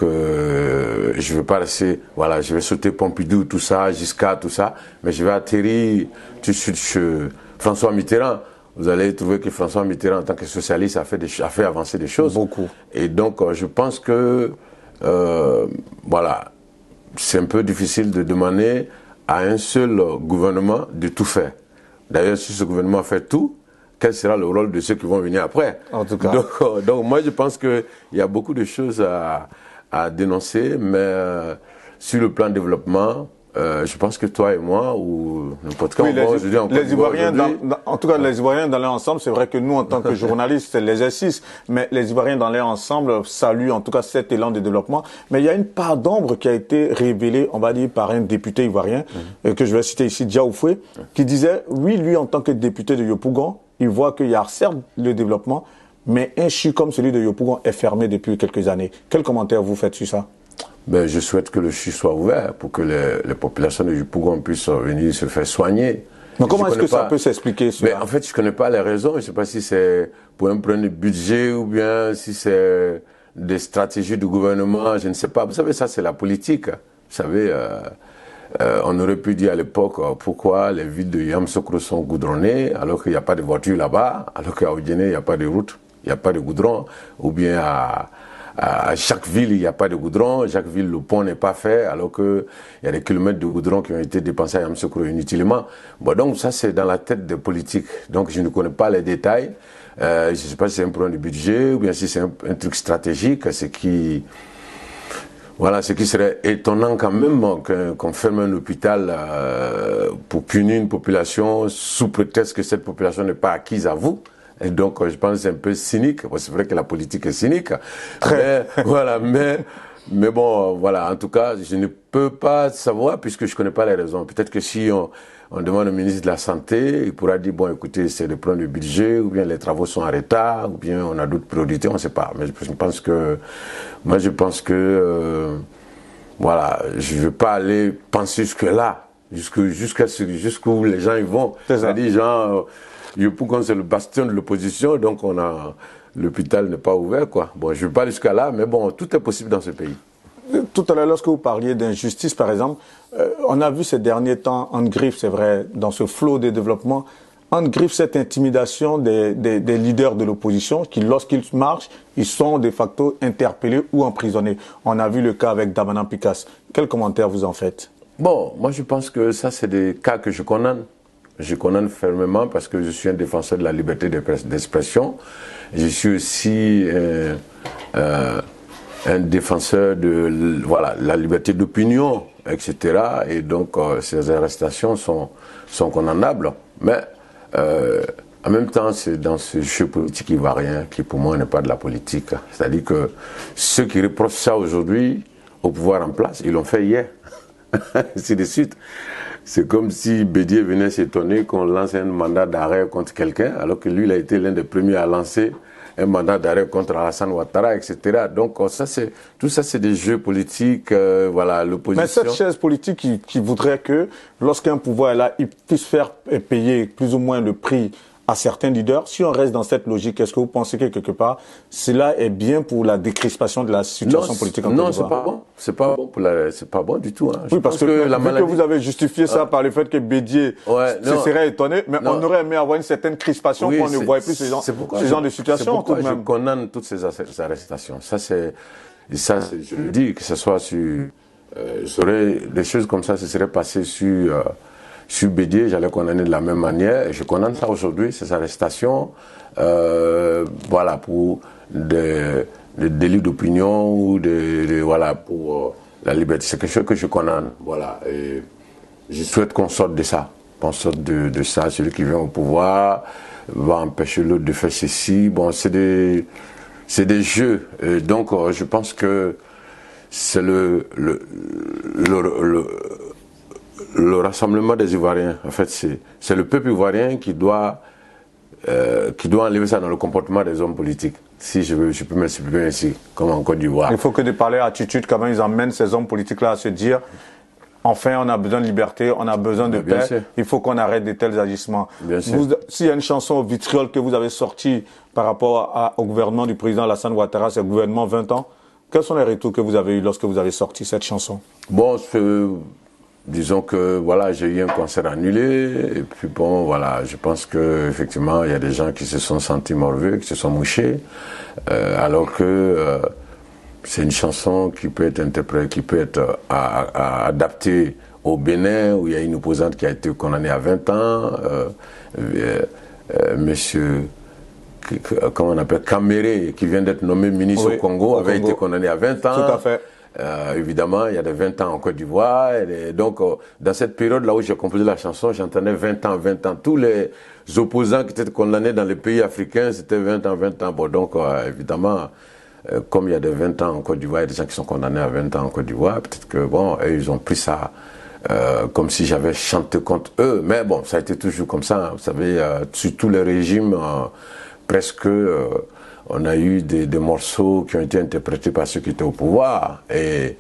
Speaker 2: je ne veux pas laisser, voilà, je vais sauter Pompidou, tout ça, Giscard, tout ça, mais je vais atterrir tout de suite chez François Mitterrand. Vous allez trouver que François Mitterrand, en tant que socialiste, a fait avancer des choses.
Speaker 1: Beaucoup.
Speaker 2: Et donc, je pense que, voilà, c'est un peu difficile de demander à un seul gouvernement de tout faire. D'ailleurs, si ce gouvernement fait tout, quel sera le rôle de ceux qui vont venir après?
Speaker 1: En tout cas.
Speaker 2: Donc moi, je pense qu'il y a beaucoup de choses à dénoncer, mais sur le plan développement, je pense que toi et moi, ou n'importe quoi,
Speaker 1: les Ivoiriens, en tout cas les Ivoiriens dans leur ensemble, c'est vrai que nous, en tant que journalistes, c'est l'exercice, mais les Ivoiriens dans leur ensemble saluent en tout cas cet élan de développement. Mais il y a une part d'ombre qui a été révélée, on va dire, par un député ivoirien, que je vais citer ici, Diaoufoué, qui disait, oui, lui, en tant que député de Yopougon, il voit qu'il y a certes le développement, mais un CHU comme celui de Yopougon est fermé depuis quelques années. Quel commentaire vous faites sur ça?
Speaker 2: Ben, je souhaite que le CHU soit ouvert pour que les populations de Yopougon puissent venir se faire soigner.
Speaker 1: Mais comment est-ce que ça peut s'expliquer cela?
Speaker 2: En fait, je ne connais pas les raisons. Je ne sais pas si c'est pour un problème de budget ou bien si c'est des stratégies du gouvernement. Je ne sais pas. Vous savez, ça, c'est la politique. Vous savez, on aurait pu dire à l'époque pourquoi les villes de Yamoussoukro sont goudronnées alors qu'il n'y a pas de voitures là-bas, alors qu'à Odiéné, il n'y a pas de route, il n'y a pas de goudron, ou bien à chaque ville, il n'y a pas de goudron, chaque ville, le pont n'est pas fait, alors qu'il y a des kilomètres de goudron qui ont été dépensés à Yamoussoukro inutilement. Bon, donc ça, c'est dans la tête des politiques. Donc je ne connais pas les détails. Je ne sais pas si c'est un problème de budget ou bien si c'est un truc stratégique, ce qui serait étonnant quand même qu'on ferme un hôpital pour punir une population sous prétexte que cette population n'est pas acquise à vous. Et donc, je pense que c'est un peu cynique. Bon, c'est vrai que la politique est cynique. Mais bon, voilà. En tout cas, je ne peux pas savoir puisque je ne connais pas les raisons. Peut-être que si on demande au ministre de la Santé, il pourra dire, bon, écoutez, c'est le problème du budget, ou bien les travaux sont en retard, ou bien on a d'autres priorités, on ne sait pas. Mais je pense que, voilà, je ne veux pas aller penser jusque-là, jusqu'où les gens y vont. C'est-à-dire, genre, Yopougon, c'est le bastion de l'opposition, donc l'hôpital n'est pas ouvert, quoi. Bon, je ne vais pas jusqu'à là, mais bon, tout est possible dans ce pays.
Speaker 1: Tout à l'heure, lorsque vous parliez d'injustice, par exemple, on a vu ces derniers temps, en griffe, c'est vrai, dans ce flot de développement, en griffe cette intimidation des leaders de l'opposition qui, lorsqu'ils marchent, ils sont de facto interpellés ou emprisonnés. On a vu le cas avec Damanan Picasse. Quel commentaire vous en faites?
Speaker 2: Bon, moi je pense que ça, c'est des cas que je condamne. Je condamne fermement parce que je suis un défenseur de la liberté d'expression. Je suis aussi un défenseur de la liberté d'opinion, etc. Et donc, ces arrestations sont condamnables. Mais en même temps, c'est dans ce jeu politique ivoirien qui, pour moi, n'est pas de la politique. C'est-à-dire que ceux qui reprochent ça aujourd'hui au pouvoir en place, ils l'ont fait hier. C'est de suite. C'est comme si Bédier venait s'étonner qu'on lance un mandat d'arrêt contre quelqu'un, alors que lui, il a été l'un des premiers à lancer un mandat d'arrêt contre Alassane Ouattara, etc. Donc tout ça, c'est des jeux politiques, l'opposition.
Speaker 1: Mais cette chaise politique qui voudrait que, lorsqu'un pouvoir est là, il puisse faire payer plus ou moins le prix à certains leaders. Si on reste dans cette logique, est-ce que vous pensez que quelque part, cela est bien pour la décrispation de la situation politique en Côte d'Ivoire?
Speaker 2: Non, c'est pas bon. C'est pas bon du tout. Hein.
Speaker 1: Oui, parce que vu que vous avez justifié ça par le fait que Bédier se serait étonné, mais on aurait aimé avoir une certaine crispation qu'on ne voit plus ce genre de situation.
Speaker 2: C'est pourquoi je condamne toutes ces arrestations. Je le dis, que ce soit sur... des choses comme ça se seraient passées sur Bédier, j'allais condamner de la même manière. Et je condamne ça aujourd'hui, ces arrestations, voilà, pour des délits d'opinion ou voilà, pour la liberté. C'est quelque chose que je condamne, voilà. Et je souhaite qu'on sorte de ça. Qu'on sorte de ça. Celui qui vient au pouvoir va empêcher l'autre de faire ceci. Bon, c'est des jeux. Et donc, je pense que c'est le rassemblement des Ivoiriens. En fait, c'est le peuple ivoirien qui doit enlever ça dans le comportement des hommes politiques. Si je peux m'exprimer ainsi, comme en Côte d'Ivoire.
Speaker 1: Il faut que de parler attitude, comment ils emmènent ces hommes politiques-là à se dire, enfin, on a besoin de liberté, on a besoin de paix, il faut qu'on arrête de tels agissements. S'il y a une chanson au vitriol que vous avez sortie par rapport au gouvernement du président Alassane Ouattara, c'est le gouvernement 20 ans, quels sont les retours que vous avez eus lorsque vous avez sorti cette chanson?
Speaker 2: Bon, disons que voilà, j'ai eu un concert annulé, et puis bon, voilà, je pense que effectivement il y a des gens qui se sont sentis morveux, qui se sont mouchés, alors que c'est une chanson qui peut être interprétée, qui peut être adaptée au Bénin, où il y a une opposante qui a été condamnée à 20 ans, monsieur, comment on appelle, Kamere, qui vient d'être nommé ministre au Congo, avait été condamné à 20 ans.
Speaker 1: Tout à fait.
Speaker 2: Évidemment, il y a des 20 ans en Côte d'Ivoire. Donc, dans cette période-là où j'ai composé la chanson, j'entendais 20 ans, 20 ans. Tous les opposants qui étaient condamnés dans les pays africains, c'était 20 ans, 20 ans. Bon, donc, évidemment, comme il y a des 20 ans en Côte d'Ivoire, il y a des gens qui sont condamnés à 20 ans en Côte d'Ivoire. Peut-être que, bon, ils ont pris ça comme si j'avais chanté contre eux. Mais bon, ça a été toujours comme ça. Hein. Vous savez, sur tous les régimes, presque... on a eu des morceaux qui ont été interprétés par ceux qui étaient au pouvoir et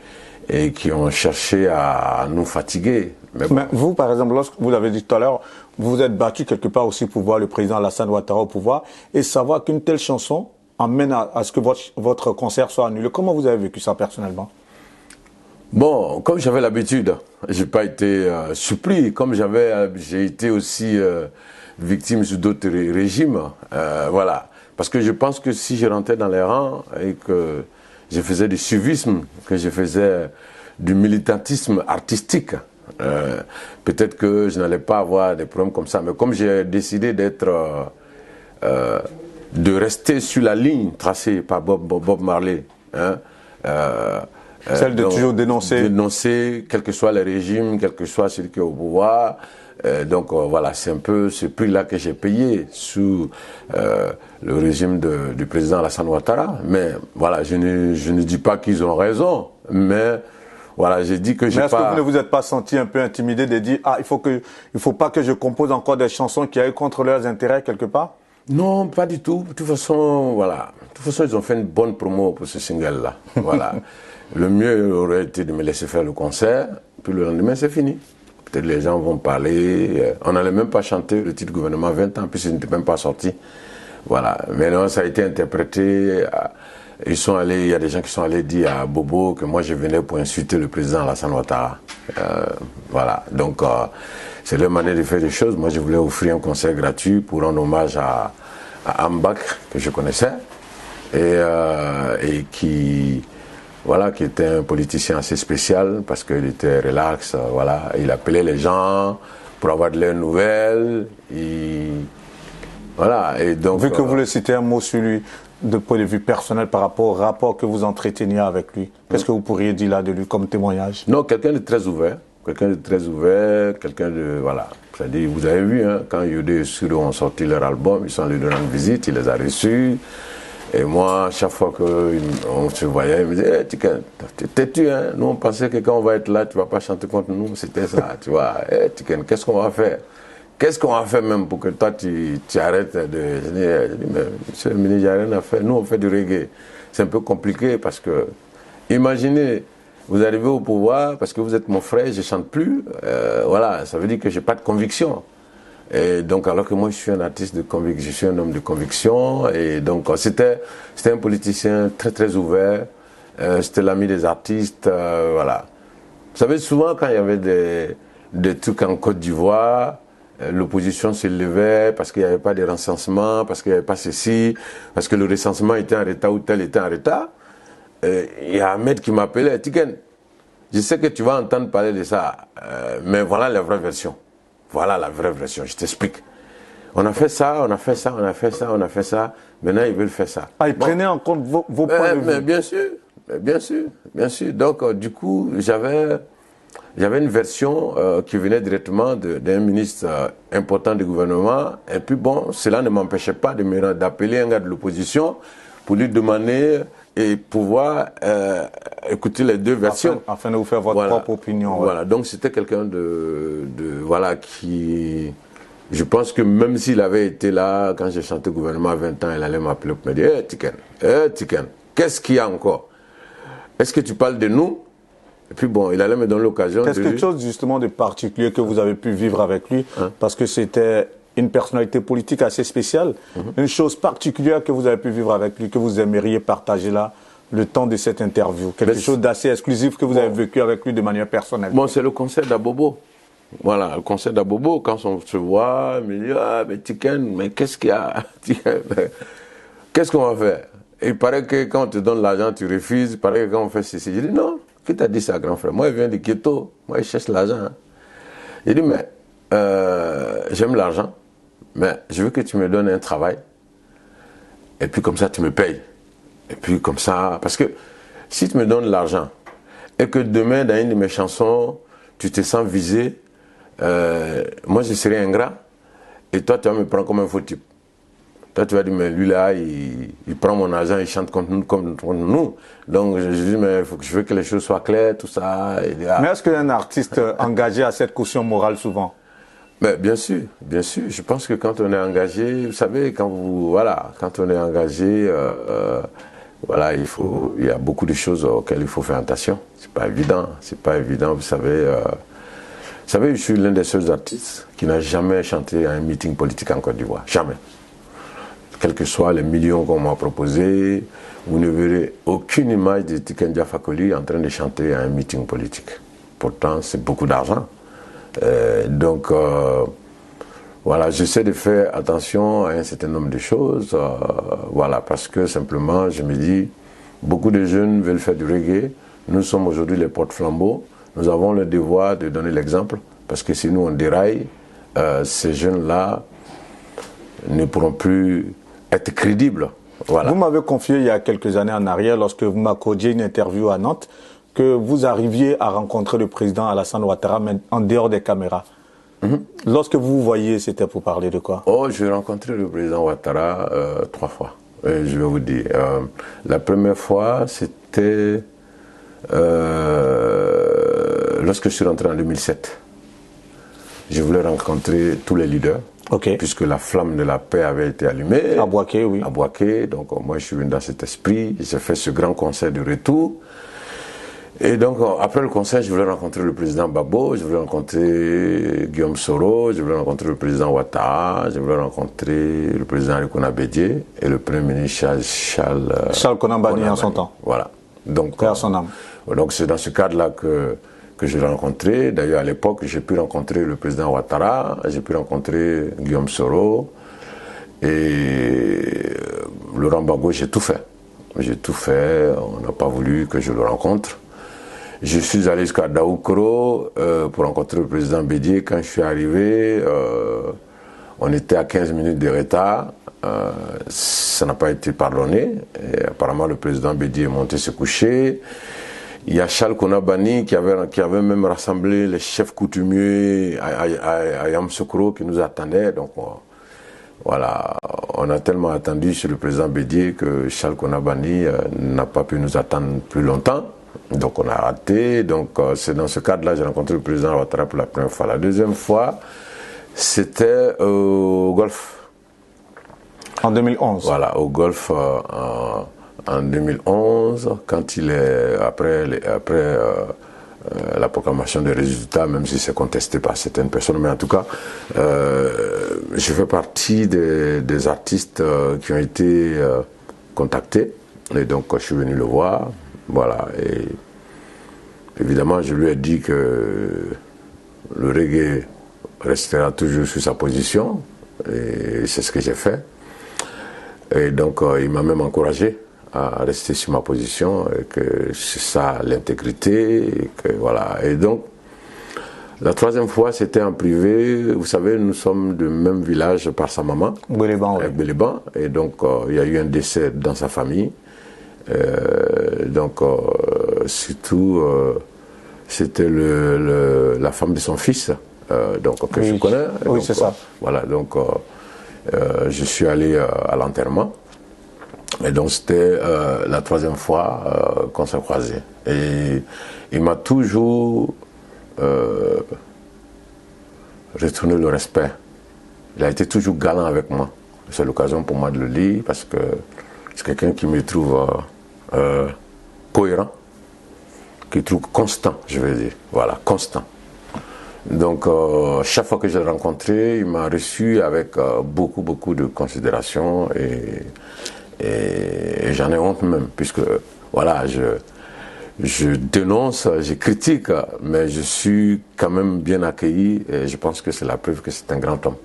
Speaker 2: qui ont cherché à nous fatiguer.
Speaker 1: Mais vous, par exemple, lorsque vous l'avez dit tout à l'heure, vous vous êtes battu quelque part aussi pour voir le président Alassane Ouattara au pouvoir et savoir qu'une telle chanson amène à ce que votre concert soit annulé. Comment vous avez vécu ça personnellement?
Speaker 2: Bon, comme j'avais l'habitude, j'ai pas été surpris. Comme j'ai été aussi victime sous d'autres régimes, voilà. Parce que je pense que si je rentrais dans les rangs et que je faisais du civisme, que je faisais du militantisme artistique, peut-être que je n'allais pas avoir des problèmes comme ça. Mais comme j'ai décidé de rester sur la ligne tracée par Bob Marley, hein,
Speaker 1: celle de toujours dénoncer.
Speaker 2: Dénoncer, quels que soient les régimes, quel que soit celui qui est au pouvoir. Donc voilà, c'est un peu ce prix-là que j'ai payé sous le régime du président Alassane Ouattara. Mais voilà, je ne dis pas qu'ils ont raison, mais voilà, j'ai dit que j'ai pas...
Speaker 1: Mais est-ce que vous ne vous êtes pas senti un peu intimidé de dire « Ah, il faut pas que je compose encore des chansons qui aillent contre leurs intérêts quelque part ?»
Speaker 2: Non, pas du tout. De toute façon, voilà. De toute façon, ils ont fait une bonne promo pour ce single-là. Voilà. Le mieux aurait été de me laisser faire le concert, puis le lendemain, c'est fini. Peut-être les gens vont parler. On n'allait même pas chanter le titre gouvernement 20 ans, puisqu'il n'était même pas sorti. Voilà. Mais non, ça a été interprété. Il y a des gens qui sont allés dire à Bobo que moi je venais pour insulter le président Alassane Ouattara. Voilà. Donc, c'est leur manière de faire des choses. Moi, je voulais offrir un concert gratuit pour rendre hommage à Ambak, que je connaissais, et qui était un politicien assez spécial parce qu'il était relax, voilà. Il appelait les gens pour avoir de leurs nouvelles. Voilà. Et donc,
Speaker 1: vu que vous le citez un mot sur lui, de point de vue personnel par rapport au rapport que vous entreteniez avec lui, qu'est-ce que vous pourriez dire là de lui comme témoignage?
Speaker 2: Non, quelqu'un de très ouvert. Voilà. C'est-à-dire, vous avez vu, hein, quand Yodé et Suro ont sorti leur album, ils sont allés lui rendre visite, il les a reçus. Et moi, chaque fois qu'on se voyait, il me disait, hey, t'es-tu, hein? Nous, on pensait que quand on va être là, tu vas pas chanter contre nous. C'était ça, tu vois. Hey, qu'est-ce qu'on va faire? Qu'est-ce qu'on va faire même pour que toi, tu arrêtes de... Je dis, mais monsieur le ministre, il n'y a rien à faire. Nous, on fait du reggae. C'est un peu compliqué parce que, imaginez, vous arrivez au pouvoir parce que vous êtes mon frère, je ne chante plus. Voilà, ça veut dire que je n'ai pas de conviction. Et donc, alors que moi, je suis un artiste de conviction, je suis un homme de conviction. Et donc, c'était un politicien très, très ouvert. C'était l'ami des artistes, voilà. Vous savez, souvent, quand il y avait des trucs en Côte d'Ivoire, l'opposition se levait parce qu'il n'y avait pas de recensement, parce qu'il n'y avait pas ceci, parce que le recensement était en retard ou tel était en retard. Il y a Ahmed qui m'appelait, Tiken, je sais que tu vas entendre parler de ça, mais voilà la vraie version. Voilà la vraie version, je t'explique. On a fait ça, on a fait ça, on a fait ça, on a fait ça, maintenant ils veulent faire ça.
Speaker 1: Ah, ils prenaient en compte vos points de vue.
Speaker 2: Mais bien sûr, bien sûr, bien sûr. Donc, du coup, j'avais une version qui venait directement d'un ministre important du gouvernement. Et puis bon, cela ne m'empêchait pas d'appeler un gars de l'opposition pour lui demander et pouvoir écouter les deux versions.
Speaker 1: Afin de vous faire votre propre opinion.
Speaker 2: Voilà, ouais. Donc c'était quelqu'un voilà, qui... Je pense que même s'il avait été là, quand j'ai chanté le gouvernement à 20 ans, il allait m'appeler pour me dire « Tiken, qu'est-ce qu'il y a encore? Est-ce que tu parles de nous ?» Et puis bon, il allait me donner l'occasion de...
Speaker 1: Qu'est-ce quelque chose justement de particulier que vous avez pu vivre avec lui, parce que c'était une personnalité politique assez spéciale, une chose particulière que vous avez pu vivre avec lui, que vous aimeriez partager là, le temps de cette interview, quelque chose d'assez exclusif que vous avez vécu avec lui de manière personnelle.
Speaker 2: Bon, c'est le concert d'Abobo. Voilà, le concert d'Abobo, quand on se voit, il me dit « Ah, mais Tiken, mais qu'est-ce qu'il y a? Qu'est-ce qu'on va faire ?» Il paraît que quand on te donne l'argent, tu refuses. Il paraît que quand on fait ceci, je dis non. Qui t'a dit ça, grand frère? Moi, je viens du ghetto. Moi, je cherche l'argent. Hein. Il dit, mais j'aime l'argent, mais je veux que tu me donnes un travail. Et puis comme ça, tu me payes. Et puis comme ça, parce que si tu me donnes l'argent et que demain, dans une de mes chansons, tu te sens visé, moi, je serai ingrat. Et toi, tu vas me prendre comme un faux type. Toi, tu vas dire, mais lui là, il prend mon argent, il chante contre nous. Donc, je dis, mais je veux que les choses soient claires, tout ça.
Speaker 1: Mais est-ce qu'un artiste engagé a cette caution morale souvent?
Speaker 2: Mais bien sûr, bien sûr. Je pense que quand on est engagé, vous savez, quand on est engagé, voilà, il y a beaucoup de choses auxquelles il faut faire attention. C'est pas évident, vous savez. Je suis l'un des seuls artistes qui n'a jamais chanté à un meeting politique en Côte d'Ivoire. Jamais. Quels que soient les millions qu'on m'a proposés, vous ne verrez aucune image de Tiken Jah Fakoly en train de chanter à un meeting politique. Pourtant, c'est beaucoup d'argent. Donc, voilà, j'essaie de faire attention à un certain nombre de choses. Voilà, parce que simplement, je me dis, beaucoup de jeunes veulent faire du reggae. Nous sommes aujourd'hui les porte-flambeaux. Nous avons le devoir de donner l'exemple. Parce que si nous, on déraille, ces jeunes-là ne pourront plus être crédible. Voilà.
Speaker 1: Vous m'avez confié il y a quelques années en arrière, lorsque vous m'accordiez une interview à Nantes, que vous arriviez à rencontrer le président Alassane Ouattara, mais en dehors des caméras. Lorsque vous vous voyez, c'était pour parler de quoi?
Speaker 2: Oh, j'ai rencontré le président Ouattara 3 fois. Je vais vous dire. La première fois, c'était lorsque je suis rentré en 2007. Je voulais rencontrer tous les leaders.
Speaker 1: Okay.
Speaker 2: Puisque la flamme de la paix avait été allumée.
Speaker 1: À Bouaké, oui.
Speaker 2: À Bouaké, donc moi je suis venu dans cet esprit, j'ai fait ce grand concert de retour. Et donc après le concert, je voulais rencontrer le président Babo, je voulais rencontrer Guillaume Soro, je voulais rencontrer le président Ouattara, je voulais rencontrer le président Rikouna Bédié et le premier ministre
Speaker 1: Charles Konan Banny en son temps.
Speaker 2: Voilà. Donc,
Speaker 1: son âme.
Speaker 2: Donc c'est dans ce cadre-là que je l'ai rencontré. D'ailleurs, à l'époque, j'ai pu rencontrer le président Ouattara, j'ai pu rencontrer Guillaume Soro et Laurent Gbagbo, j'ai tout fait. J'ai tout fait, on n'a pas voulu que je le rencontre. Je suis allé jusqu'à Daoukro pour rencontrer le président Bédié. Quand je suis arrivé, on était à 15 minutes de retard. Ça n'a pas été pardonné. Et apparemment, le président Bédié est monté se coucher. Il y a Charles Konan Banny qui avait même rassemblé les chefs coutumiers à Yamoussoukro qui nous attendaient. Donc voilà, on a tellement attendu chez le président Bédié que Charles Konan Banny n'a pas pu nous attendre plus longtemps. Donc on a raté. Donc c'est dans ce cadre-là que j'ai rencontré le président Ouattara pour la première fois. La deuxième fois, c'était au Golfe.
Speaker 1: En 2011.
Speaker 2: Voilà, au Golfe. En 2011, quand il est après la proclamation des résultats, même si c'est contesté par certaines personnes. Mais en tout cas, je fais partie des artistes qui ont été contactés. Et donc, je suis venu le voir. Voilà. Et évidemment, je lui ai dit que le reggae restera toujours sur sa position. Et c'est ce que j'ai fait. Et donc, il m'a même encouragé à rester sur ma position, et que c'est ça l'intégrité, et que voilà. Et donc, la troisième fois, c'était en privé. Vous savez, nous sommes du même village par sa maman,
Speaker 1: Béléban, oui.
Speaker 2: Béléban. Et donc, il y a eu un décès dans sa famille. Donc, surtout, c'était la femme de son fils, donc, que je connais. Et
Speaker 1: oui,
Speaker 2: donc,
Speaker 1: c'est ça.
Speaker 2: Voilà, donc, je suis allé à l'enterrement. Et donc c'était la troisième fois qu'on s'est croisés. Et il m'a toujours retourné le respect. Il a été toujours galant avec moi. C'est l'occasion pour moi de le dire parce que c'est quelqu'un qui me trouve cohérent, qui trouve constant, je vais dire. Voilà, constant. Donc, chaque fois que je l'ai rencontré, il m'a reçu avec beaucoup de considération et j'en ai honte même, puisque voilà, je dénonce, je critique, mais je suis quand même bien accueilli et je pense que c'est la preuve que c'est un grand homme.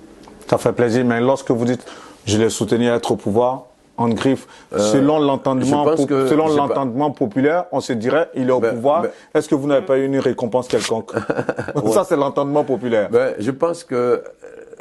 Speaker 1: Ça fait plaisir, mais lorsque vous dites « je l'ai soutenu à être au pouvoir », en griffe, selon l'entendement populaire, on se dirait il est au pouvoir. Est-ce que vous n'avez pas eu une récompense quelconque? Ouais. Ça, c'est l'entendement populaire.
Speaker 2: Je pense que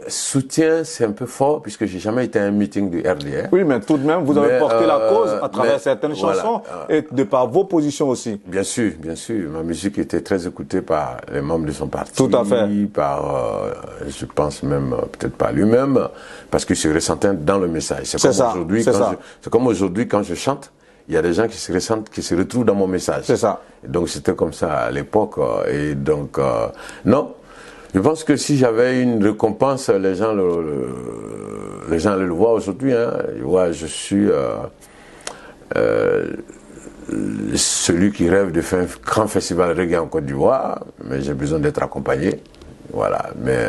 Speaker 2: soutien, c'est un peu fort, puisque j'ai jamais été à un meeting du RDR.
Speaker 1: Oui, mais tout de même, vous avez porté la cause à travers certaines chansons, et de par vos positions aussi.
Speaker 2: Bien sûr, bien sûr. Ma musique était très écoutée par les membres de son parti.
Speaker 1: Tout à fait.
Speaker 2: Par, je pense même, peut-être pas lui-même, parce qu'il se ressentait dans le message. C'est comme aujourd'hui, quand je chante, il y a des gens qui se ressentent, qui se retrouvent dans mon message.
Speaker 1: C'est ça.
Speaker 2: Et donc, c'était comme ça à l'époque. Et donc, non. Je pense que si j'avais une récompense, les gens allaient le voir aujourd'hui. Hein. Je suis celui qui rêve de faire un grand festival reggae en Côte d'Ivoire, mais j'ai besoin d'être accompagné. Voilà. Mais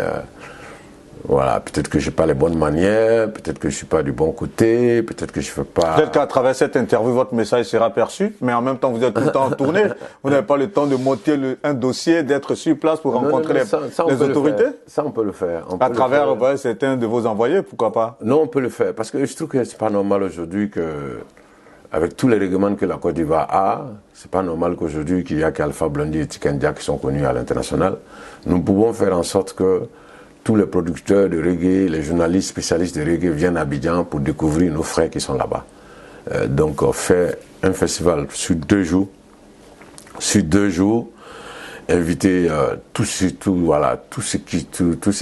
Speaker 2: voilà, peut-être que je n'ai pas les bonnes manières, peut-être que je ne suis pas du bon côté, peut-être que je ne fais pas...
Speaker 1: Peut-être qu'à travers cette interview, votre message sera perçu, mais en même temps, vous êtes tout le temps en tournée. Vous n'avez pas le temps de monter un dossier, d'être sur place pour rencontrer les autorités.
Speaker 2: Ça, on peut le faire.
Speaker 1: À travers certains de vos envoyés, pourquoi pas?
Speaker 2: Non, on peut le faire, parce que je trouve que c'est pas normal aujourd'hui que, avec tous les règlements que la Côte d'Ivoire a, c'est pas normal qu'aujourd'hui, qu'il y a qu'Alpha Blondy et Tiken Jah qui sont connus à l'international. Nous pouvons faire en sorte que tous les producteurs de reggae, les journalistes spécialistes de reggae viennent à Abidjan pour découvrir nos frères qui sont là-bas. Donc, faire un festival sur 2 jours. Sur 2 jours, inviter tous ceux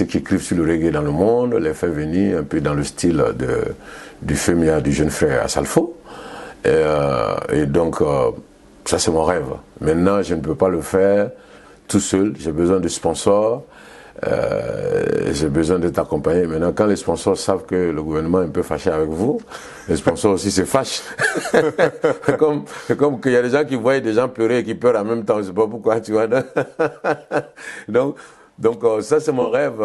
Speaker 2: qui écrivent sur le reggae dans le monde, les faire venir un peu dans le style du Femia, du jeune frère Assalfo. Et donc, ça c'est mon rêve. Maintenant, je ne peux pas le faire tout seul. J'ai besoin de sponsors. J'ai besoin d'être accompagné. Maintenant, quand les sponsors savent que le gouvernement est un peu fâché avec vous, les sponsors aussi se fâchent. C'est comme qu'il y a des gens qui voient des gens pleurer et qui pleurent en même temps. Je ne sais pas pourquoi, tu vois. Donc ça, c'est mon rêve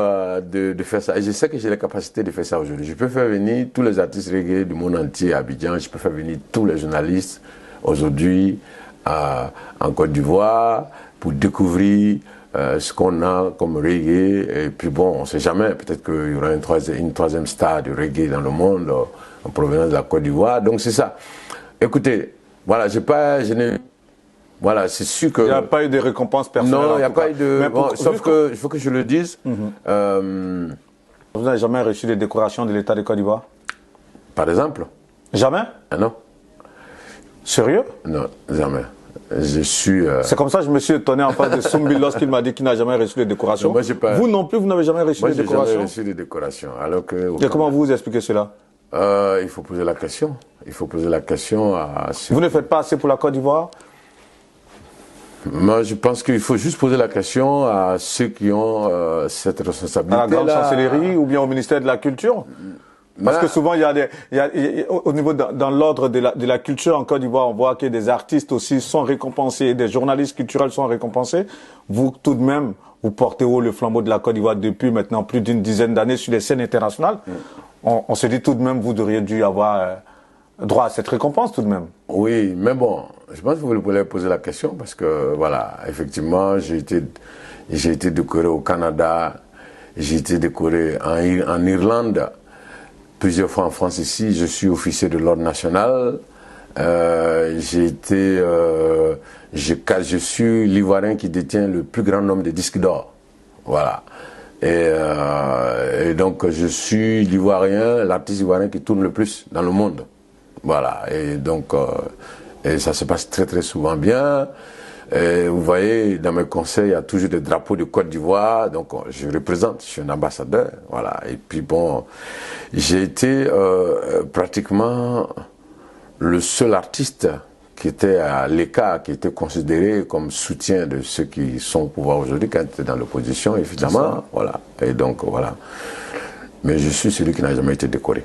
Speaker 2: de faire ça. Et je sais que j'ai la capacité de faire ça aujourd'hui. Je peux faire venir tous les artistes reggae du monde entier à Abidjan. Je peux faire venir tous les journalistes aujourd'hui en Côte d'Ivoire pour découvrir ce qu'on a comme reggae. Et puis bon, on ne sait jamais. Peut-être qu'il y aura une troisième star du reggae dans le monde en provenance de la Côte d'Ivoire. Donc c'est ça. Écoutez, voilà, voilà, c'est sûr que...
Speaker 1: Il n'y a pas eu de récompense personnelle.
Speaker 2: Non, il n'y a pas eu de... sauf que, il faut que je le dise.
Speaker 1: Vous n'avez jamais reçu de décoration de l'État de Côte d'Ivoire?
Speaker 2: Par exemple?
Speaker 1: Jamais?
Speaker 2: Ah non.
Speaker 1: Sérieux?
Speaker 2: Non, jamais. Je suis...
Speaker 1: C'est comme ça que je me suis étonné en face de Soumbi lorsqu'il m'a dit qu'il n'a jamais reçu de décoration.
Speaker 2: Moi,
Speaker 1: vous non plus, vous n'avez jamais reçu de décoration?
Speaker 2: Moi, je n'ai jamais reçu de décoration. Alors que...
Speaker 1: Et comment vous expliquez cela?
Speaker 2: Il faut poser la question. Il faut poser la question à...
Speaker 1: Vous ne faites pas assez pour la Côte d'Ivoire?
Speaker 2: Moi, je pense qu'il faut juste poser la question à ceux qui ont cette responsabilité.
Speaker 1: À la grande chancellerie ou bien au ministère de la Culture? Parce que souvent, au niveau dans l'ordre de la culture en Côte d'Ivoire, on voit que des artistes aussi sont récompensés, des journalistes culturels sont récompensés. Vous, tout de même, vous portez haut le flambeau de la Côte d'Ivoire depuis maintenant plus d'une dizaine d'années sur les scènes internationales. On se dit tout de même, vous devriez dû avoir droit à cette récompense tout de même.
Speaker 2: Oui, mais bon, je pense que vous voulez poser la question parce que, voilà, effectivement, j'ai été décoré au Canada, j'ai été décoré en Irlande, plusieurs fois en France ici, je suis officier de l'ordre national, je suis l'Ivoirien qui détient le plus grand nombre de disques d'or, voilà. Et donc, je suis l'Ivoirien, l'artiste ivoirien qui tourne le plus dans le monde. Voilà, et donc, et ça se passe très très souvent bien. Et vous voyez, dans mes conseils, il y a toujours des drapeaux de Côte d'Ivoire, donc je représente, je suis un ambassadeur, voilà. Et puis bon, j'ai été pratiquement le seul artiste qui était à l'écart, qui était considéré comme soutien de ceux qui sont au pouvoir aujourd'hui, quand ils étaient dans l'opposition, évidemment, voilà. Et donc, voilà. Mais je suis celui qui n'a jamais été décoré.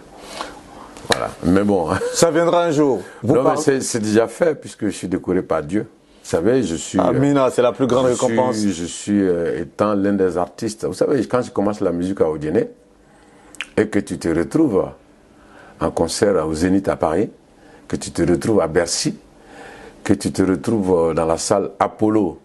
Speaker 2: Voilà. Mais bon.
Speaker 1: Ça viendra un jour.
Speaker 2: Non, mais c'est déjà fait, puisque je suis décoré par Dieu. Vous savez, je suis...
Speaker 1: Amina, c'est la plus grande récompense.
Speaker 2: Je suis étant l'un des artistes. Vous savez, quand je commence la musique à Odiéné, et que tu te retrouves en concert au Zénith à Paris, que tu te retrouves à Bercy, que tu te retrouves dans la salle Apollo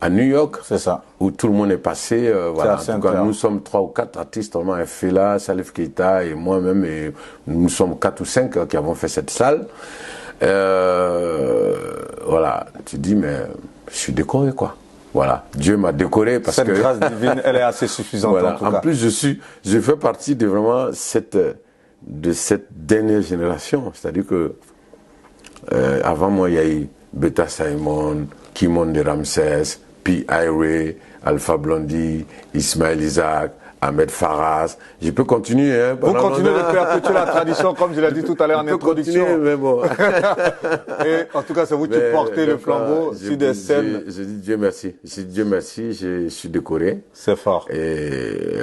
Speaker 2: à New York,
Speaker 1: c'est ça,
Speaker 2: où tout le monde est passé. Voilà. En tout cas, nous sommes 3 ou 4 artistes, Fela, Salif Keita et moi-même, et nous sommes 4 ou 5 qui avons fait cette salle. Voilà, tu dis, mais je suis décoré, quoi. Voilà, Dieu m'a décoré parce que...
Speaker 1: Cette grâce divine, elle est assez suffisante,
Speaker 2: voilà.
Speaker 1: En tout cas.
Speaker 2: En plus, je fais partie de vraiment de cette dernière génération. C'est-à-dire que avant moi, il y a eu Beta Simon, Kimon de Ramsès, P. Ray, Alpha Blondy, Ismaël Isaac, Ahmed Faraz. Je peux continuer. Hein,
Speaker 1: vous continuez de perpétuer la tradition, comme je l'ai dit tout à l'heure en introduction.
Speaker 2: Continuer, mais bon.
Speaker 1: Et en tout cas, c'est vous qui portez le flambeau sur des scènes.
Speaker 2: Je dis Dieu merci. Je dis Dieu merci, je suis décoré.
Speaker 1: C'est fort.
Speaker 2: Et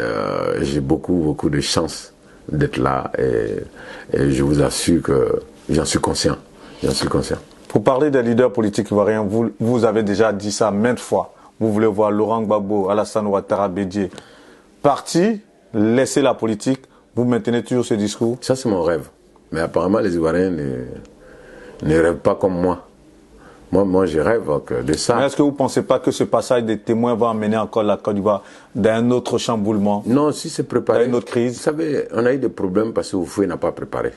Speaker 2: j'ai beaucoup de chance d'être là. Et je vous assure que j'en suis conscient. J'en suis conscient.
Speaker 1: Pour parler des leaders politiques ivoiriens, vous avez déjà dit ça maintes fois. Vous voulez voir Laurent Gbagbo, Alassane Ouattara, Bédié parti, laisser la politique. Vous maintenez toujours ce discours?
Speaker 2: Ça, c'est mon rêve. Mais apparemment, les Ivoiriens ne rêvent pas comme moi. Moi, je rêve de ça.
Speaker 1: Mais est-ce que vous ne pensez pas que ce passage des témoins va amener encore la Côte d'Ivoire dans un autre chamboulement?
Speaker 2: Non, si c'est préparé.
Speaker 1: Dans une autre crise?
Speaker 2: Vous savez, on a eu des problèmes parce que Oufoué n'a pas préparé.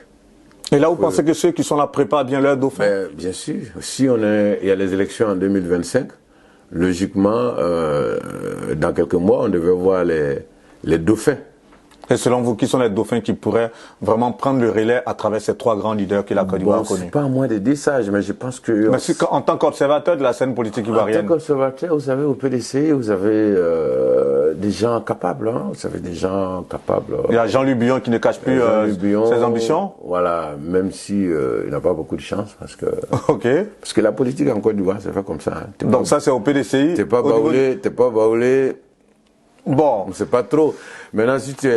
Speaker 1: Et là, vous pensez que ceux qui sont là préparent bien leur dauphin?
Speaker 2: Bien sûr. Si il y a les élections en 2025, logiquement, dans quelques mois, on devait voir les dauphins.
Speaker 1: Et selon vous, qui sont les dauphins qui pourraient vraiment prendre le relais à travers ces 3 grands leaders que la Côte d'Ivoire a connus?
Speaker 2: C'est pas à moi de dire ça, mais je pense que...
Speaker 1: Mais en tant qu'observateur de la scène politique ivoirienne...
Speaker 2: En tant qu'observateur, vous savez, au PDC, vous avez des gens capables. Hein, vous savez, des gens capables.
Speaker 1: Il y a Jean-Luc Billon qui ne cache plus ses ambitions.
Speaker 2: Voilà, même si il n'a pas beaucoup de chance, parce que...
Speaker 1: Ok.
Speaker 2: Parce que la politique en Côte d'Ivoire, c'est fait comme ça. Hein.
Speaker 1: Donc ça, c'est au PDCI.
Speaker 2: T'es pas baoulé.
Speaker 1: Bon.
Speaker 2: C'est pas trop. Maintenant, si tu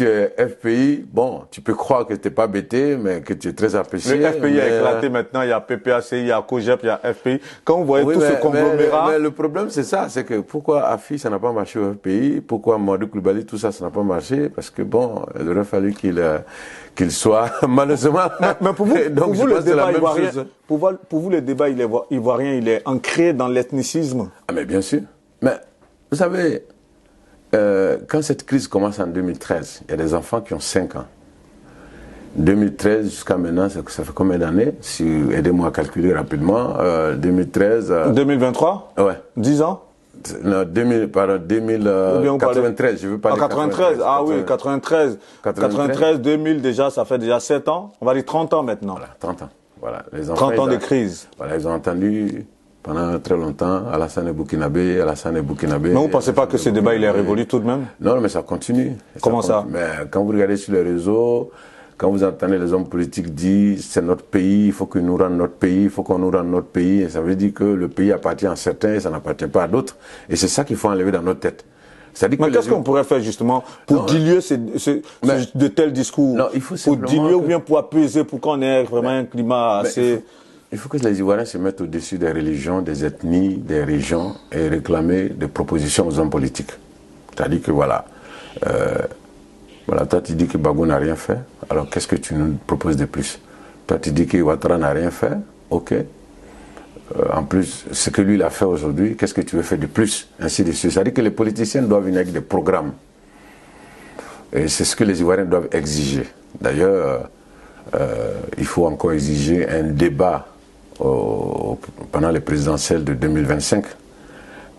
Speaker 2: es FPI, bon, tu peux croire que tu n'es pas bêté, mais que tu es très apprécié.
Speaker 1: Le FPI a éclaté maintenant, il y a PPACI, il y a COGEP, il y a FPI. Quand vous voyez tout ce conglomérat...
Speaker 2: Mais le problème, c'est ça, c'est que pourquoi AFI, ça n'a pas marché au FPI, pourquoi Mamadou Koulibaly, tout ça, ça n'a pas marché, parce que bon, il aurait fallu qu'il soit, malheureusement...
Speaker 1: Mais pour vous, le débat ivoirien, pour vous, le débat ivoirien, il est ancré dans l'ethnicisme?
Speaker 2: Ah, mais bien sûr. Mais, vous savez... quand cette crise commence en 2013, il y a des enfants qui ont 5 ans. 2013 jusqu'à maintenant, ça fait combien d'années? Aidez-moi à calculer rapidement. 2013...
Speaker 1: 2023?
Speaker 2: Ouais.
Speaker 1: 10 ans?
Speaker 2: Non, 93, je veux parler
Speaker 1: 93, ah oui, 93. 93, 2000 déjà, ça fait déjà 7 ans. On va dire 30 ans maintenant.
Speaker 2: Voilà, 30 ans. Voilà, les enfants,
Speaker 1: 30 ans de crise.
Speaker 2: Voilà, ils ont entendu... Pendant très longtemps, Alassane est burkinabé.
Speaker 1: Mais vous ne pensez pas que ce débat, il est révolu tout de même?
Speaker 2: Non, mais ça continue.
Speaker 1: Comment ça?
Speaker 2: Mais quand vous regardez sur les réseaux, quand vous entendez les hommes politiques dire c'est notre pays, il faut que nous rendons notre pays, il faut qu'on nous rende notre pays, et ça veut dire que le pays appartient à certains et ça n'appartient pas à d'autres. Et c'est ça qu'il faut enlever dans notre tête. C'est-à-dire
Speaker 1: Mais qu'est-ce qu'on pourrait faire justement pour diluer de tels discours?
Speaker 2: Non, il faut
Speaker 1: pour diluer ou bien pour apaiser, pour qu'on ait vraiment un climat assez...
Speaker 2: Il faut que les Ivoiriens se mettent au-dessus des religions, des ethnies, des régions et réclamer des propositions aux hommes politiques. C'est-à-dire que voilà, toi tu dis que Bagou n'a rien fait, alors qu'est-ce que tu nous proposes de plus? Toi tu dis que Ouattara n'a rien fait, ok. En plus, ce que lui il a fait aujourd'hui, qu'est-ce que tu veux faire de plus? Ainsi de suite. C'est-à-dire que les politiciens doivent venir avec des programmes. Et c'est ce que les Ivoiriens doivent exiger. D'ailleurs, il faut encore exiger un débat pendant les présidentielles de 2025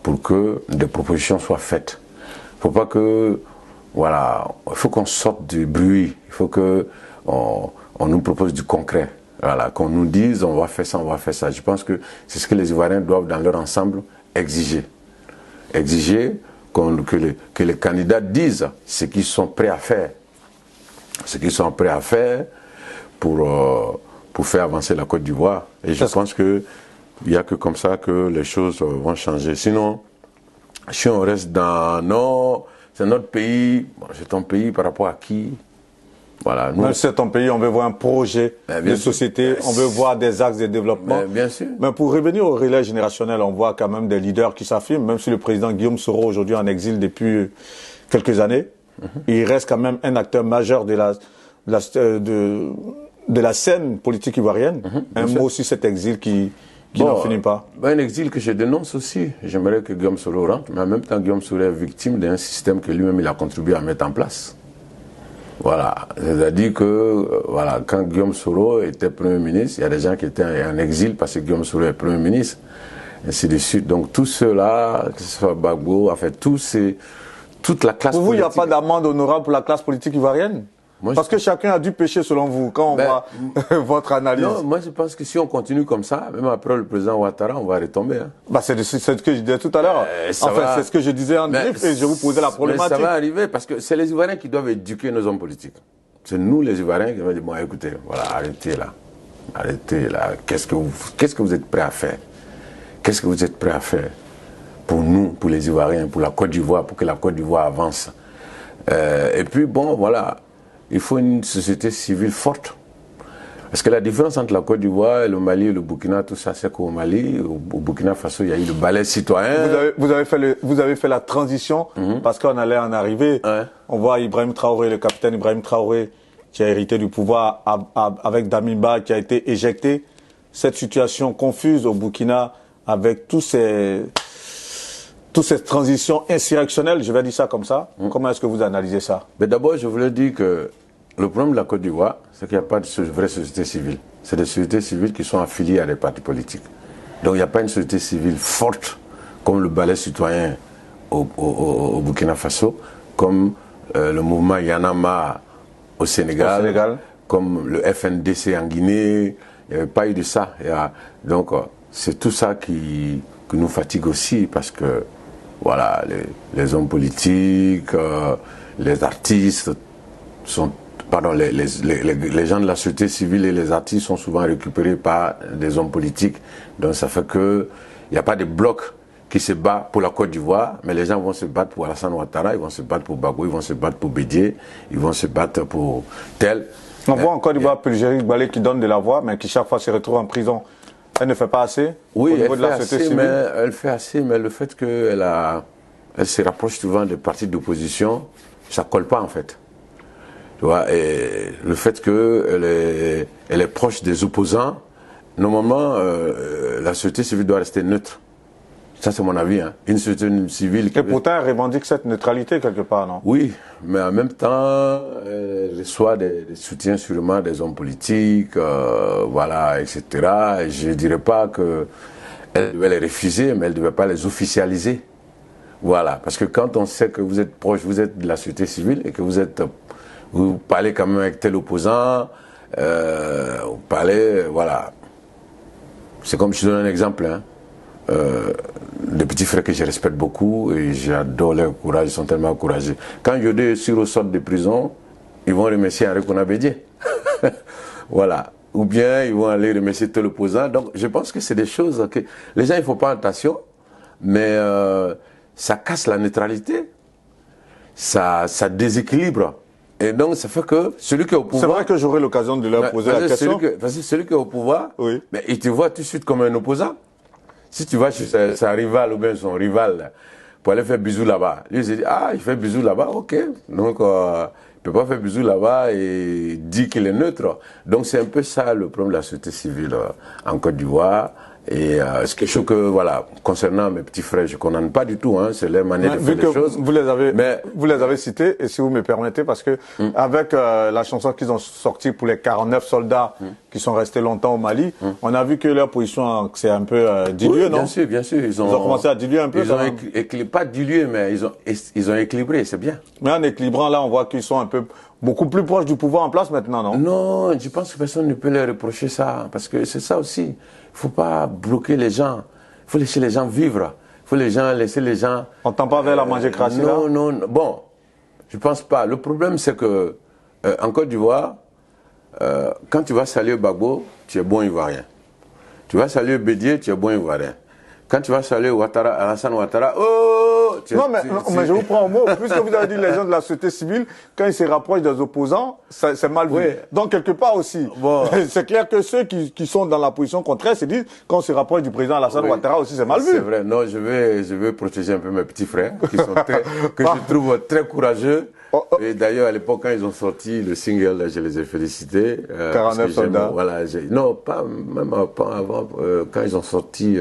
Speaker 2: pour que des propositions soient faites. Il ne faut pas que, voilà, il faut qu'on sorte du bruit, il faut qu'on nous propose du concret, voilà, qu'on nous dise on va faire ça, on va faire ça. Je pense que c'est ce que les Ivoiriens doivent dans leur ensemble exiger. Exiger que les candidats disent ce qu'ils sont prêts à faire. Ce qu'ils sont prêts à faire pour faire avancer la Côte d'Ivoire. Et je pense qu'il n'y a que comme ça que les choses vont changer. Sinon, si on reste dans... Non, c'est notre pays. Bon, c'est ton pays par rapport à qui? Voilà, nous,
Speaker 1: même si c'est ton pays, on veut voir un projet de société, on veut voir des axes de développement.
Speaker 2: Bien sûr.
Speaker 1: Mais pour revenir au relais générationnel, on voit quand même des leaders qui s'affirment, même si le président Guillaume Soro aujourd'hui en exil depuis quelques années, il reste quand même un acteur majeur de la scène politique ivoirienne. Un mot sur cet exil qui n'en finit pas.
Speaker 2: Un exil que je dénonce aussi. J'aimerais que Guillaume Soro rentre, mais en même temps, Guillaume Soro est victime d'un système que lui-même il a contribué à mettre en place. Voilà. C'est-à-dire que, voilà, quand Guillaume Soro était Premier ministre, il y a des gens qui étaient en exil parce que Guillaume Soro est Premier ministre. Ainsi de suite. Donc, tout cela, que ce soit Gbagbo, en fait, toute la classe politique.
Speaker 1: Pour vous, il n'y a pas d'amende honorable pour la classe politique ivoirienne? Parce que chacun a dû pécher selon vous, quand on voit votre analyse.
Speaker 2: Non, moi je pense que si on continue comme ça, même après le président Ouattara, on va retomber. Hein.
Speaker 1: C'est ce que je disais tout à l'heure. C'est ce que je disais en griffe et je vous posais la problématique.
Speaker 2: Mais ça va arriver parce que c'est les Ivoiriens qui doivent éduquer nos hommes politiques. C'est nous les Ivoiriens qui vont dire, bon écoutez, voilà, arrêtez là. Arrêtez là. Qu'est-ce que vous êtes prêts à faire? Qu'est-ce que vous êtes prêts à faire pour nous, pour les Ivoiriens, pour la Côte d'Ivoire, pour que la Côte d'Ivoire avance? Et puis bon, voilà. Il faut une société civile forte. Parce que la différence entre la Côte d'Ivoire et le Mali et le Burkina, tout ça, c'est qu'au Mali, au Burkina Faso, il y a eu le balai citoyen.
Speaker 1: Vous avez fait la transition parce qu'on allait en arriver. Ouais. On voit Ibrahim Traoré, le capitaine Ibrahim Traoré, qui a hérité du pouvoir avec Damiba, qui a été éjecté. Cette situation confuse au Burkina avec toutes ces transitions insurrectionnelles, je vais dire ça comme ça. Comment est-ce que vous analysez ça?
Speaker 2: Mais d'abord, je voulais dire que le problème de la Côte d'Ivoire, c'est qu'il n'y a pas de vraie société civile. C'est des sociétés civiles qui sont affiliées à des partis politiques. Donc il n'y a pas une société civile forte comme le balai citoyen au Burkina Faso, comme le mouvement Yanama au Sénégal, comme le FNDC en Guinée. Il n'y avait pas eu de ça. Donc c'est tout ça qui nous fatigue aussi parce que voilà, les hommes politiques, les artistes sont, les gens de la société civile et les artistes sont souvent récupérés par des hommes politiques. Donc ça fait que il n'y a pas de bloc qui se bat pour la Côte d'Ivoire, mais les gens vont se battre pour Alassane Ouattara, ils vont se battre pour Gbagbo, ils vont se battre pour Bédié, ils vont se battre pour tel.
Speaker 1: On voit en Côte d'Ivoire Pulgérie Balé qui donne de la voix, mais qui chaque fois se retrouve en prison. Elle ne fait pas assez?
Speaker 2: Oui, elle fait assez, mais le fait qu'elle se rapproche souvent des partis d'opposition, ça ne colle pas en fait. Tu vois, et le fait qu'elle est proche des opposants, normalement, la société civile doit rester neutre. Ça, c'est mon avis. Hein. Une société civile...
Speaker 1: Et pourtant, elle revendique cette neutralité quelque part, non?
Speaker 2: Oui, mais en même temps, elle reçoit des soutiens sûrement des hommes politiques, voilà, etc. Et je ne dirais pas qu'elle devait les refuser, mais elle ne devait pas les officialiser. Voilà, parce que quand on sait que vous êtes proche, vous êtes de la société civile et que vous parlez quand même avec tel opposant, vous parlez, voilà. C'est comme, je donne un exemple, hein. Des petits frères que je respecte beaucoup et j'adore leur courage, ils sont tellement encouragés. Quand Yodé Siro sort de prison, ils vont remercier Henri Konabédié. Voilà. Ou bien ils vont aller remercier tel opposant. Donc je pense que c'est des choses que les gens, il ne faut pas attention, mais ça casse la neutralité. ça déséquilibre. Et donc, ça fait que celui qui est au pouvoir...
Speaker 1: C'est vrai que j'aurai l'occasion de leur poser la question.
Speaker 2: Parce que celui qui est au pouvoir,
Speaker 1: oui.
Speaker 2: Mais il te voit tout de suite comme un opposant. Si tu vas chez sa rival ou bien son rival pour aller faire bisous là-bas, lui il se dit, ah, il fait bisous là-bas, ok. Donc, il ne peut pas faire bisous là-bas et dit qu'il est neutre. Donc, c'est un peu ça le problème de la société civile en Côte d'Ivoire. Et c'est quelque chose que, voilà, concernant mes petits frères, je ne condamne pas du tout, hein, c'est leur manière de faire les choses.
Speaker 1: Vous les avez cités, et si vous me permettez, parce que avec la chanson qu'ils ont sortie pour les 49 soldats qui sont restés longtemps au Mali, on a vu que leur position c'est un peu diluée,
Speaker 2: oui,
Speaker 1: non?
Speaker 2: Bien sûr. Ils ont
Speaker 1: commencé à diluer un peu.
Speaker 2: Ils ont pas dilué, mais ils ont équilibré, c'est bien.
Speaker 1: Mais en équilibrant, là, on voit qu'ils sont un peu beaucoup plus proches du pouvoir en place maintenant, non?
Speaker 2: Non, je pense que personne ne peut leur reprocher ça, parce que c'est ça aussi. Il ne faut pas bloquer les gens. Il faut laisser les gens vivre. Il faut laisser les gens...
Speaker 1: On tend pas vers la manger crassée là?
Speaker 2: Non. Bon, je ne pense pas. Le problème, c'est que en Côte d'Ivoire, quand tu vas saluer Gbagbo, tu es bon ivoirien. Tu vas saluer Bédié, tu es bon ivoirien. Quand tu vas saluer Alassane Ouattara, oh!
Speaker 1: Mais je vous prends au mot. Puisque vous avez dit les gens de la société civile, quand ils se rapprochent des opposants, c'est mal vu.
Speaker 2: Oui.
Speaker 1: Donc, quelque part aussi,
Speaker 2: bon.
Speaker 1: c'est clair que ceux qui sont dans la position contraire se disent, quand on se rapproche du président Alassane Ouattara aussi, c'est mal vu.
Speaker 2: C'est vrai. Non, je vais protéger un peu mes petits frères, que je trouve très courageux. Et d'ailleurs, à l'époque, quand ils ont sorti le single, je les ai félicités.
Speaker 1: 49 soldats.
Speaker 2: Voilà, non, pas avant, quand ils ont sorti...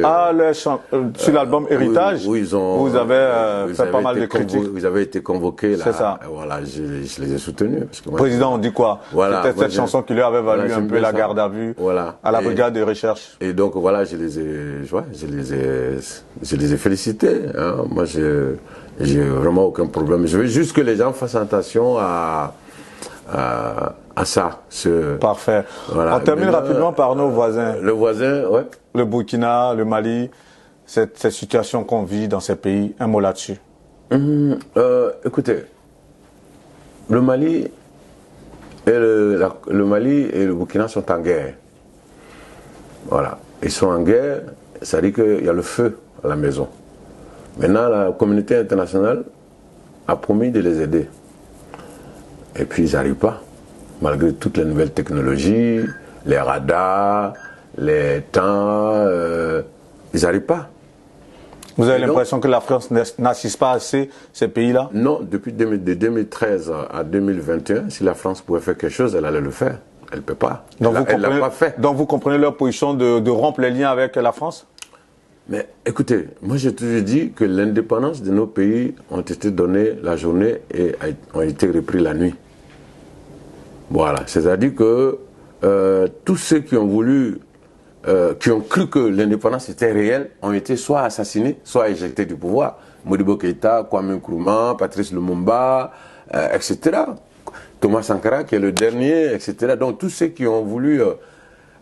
Speaker 1: sur l'album Héritage,
Speaker 2: où
Speaker 1: vous avez fait pas mal de critiques.
Speaker 2: Vous avez été convoqués là.
Speaker 1: C'est ça.
Speaker 2: Voilà, je les ai soutenus. Parce que moi,
Speaker 1: président, on dit quoi?
Speaker 2: Voilà,
Speaker 1: c'était cette chanson qui lui avait valu un peu la garde à vue à la brigade de recherche.
Speaker 2: Et donc, voilà, je les ai félicités. Hein. Moi, j'ai vraiment aucun problème. Je veux juste que les gens fassent attention à ça.
Speaker 1: Parfait. Voilà. On termine rapidement par nos voisins.
Speaker 2: Le voisin, ouais.
Speaker 1: Le Burkina, le Mali, cette situation qu'on vit dans ces pays. Un mot là-dessus.
Speaker 2: Écoutez, le Mali et le Burkina sont en guerre. Voilà. Ils sont en guerre, ça dit qu'il y a le feu à la maison. Maintenant, la communauté internationale a promis de les aider. Et puis, ils n'arrivent pas. Malgré toutes les nouvelles technologies, les radars, les temps, ils n'arrivent pas.
Speaker 1: Vous avez l'impression que la France n'assiste pas assez ces pays-là?
Speaker 2: Non, depuis de 2013 à 2021, si la France pouvait faire quelque chose, elle allait le faire. Elle ne peut pas. Elle ne l'a pas fait.
Speaker 1: Donc vous comprenez leur position de rompre les liens avec la France?
Speaker 2: Mais écoutez, moi j'ai toujours dit que l'indépendance de nos pays ont été données la journée et ont été repris la nuit. Voilà, c'est-à-dire que tous ceux qui ont voulu, qui ont cru que l'indépendance était réelle, ont été soit assassinés, soit éjectés du pouvoir. Modibo Keïta, Kwame Nkrumah, Patrice Lumumba, etc. Thomas Sankara qui est le dernier, etc. Donc tous ceux qui ont voulu,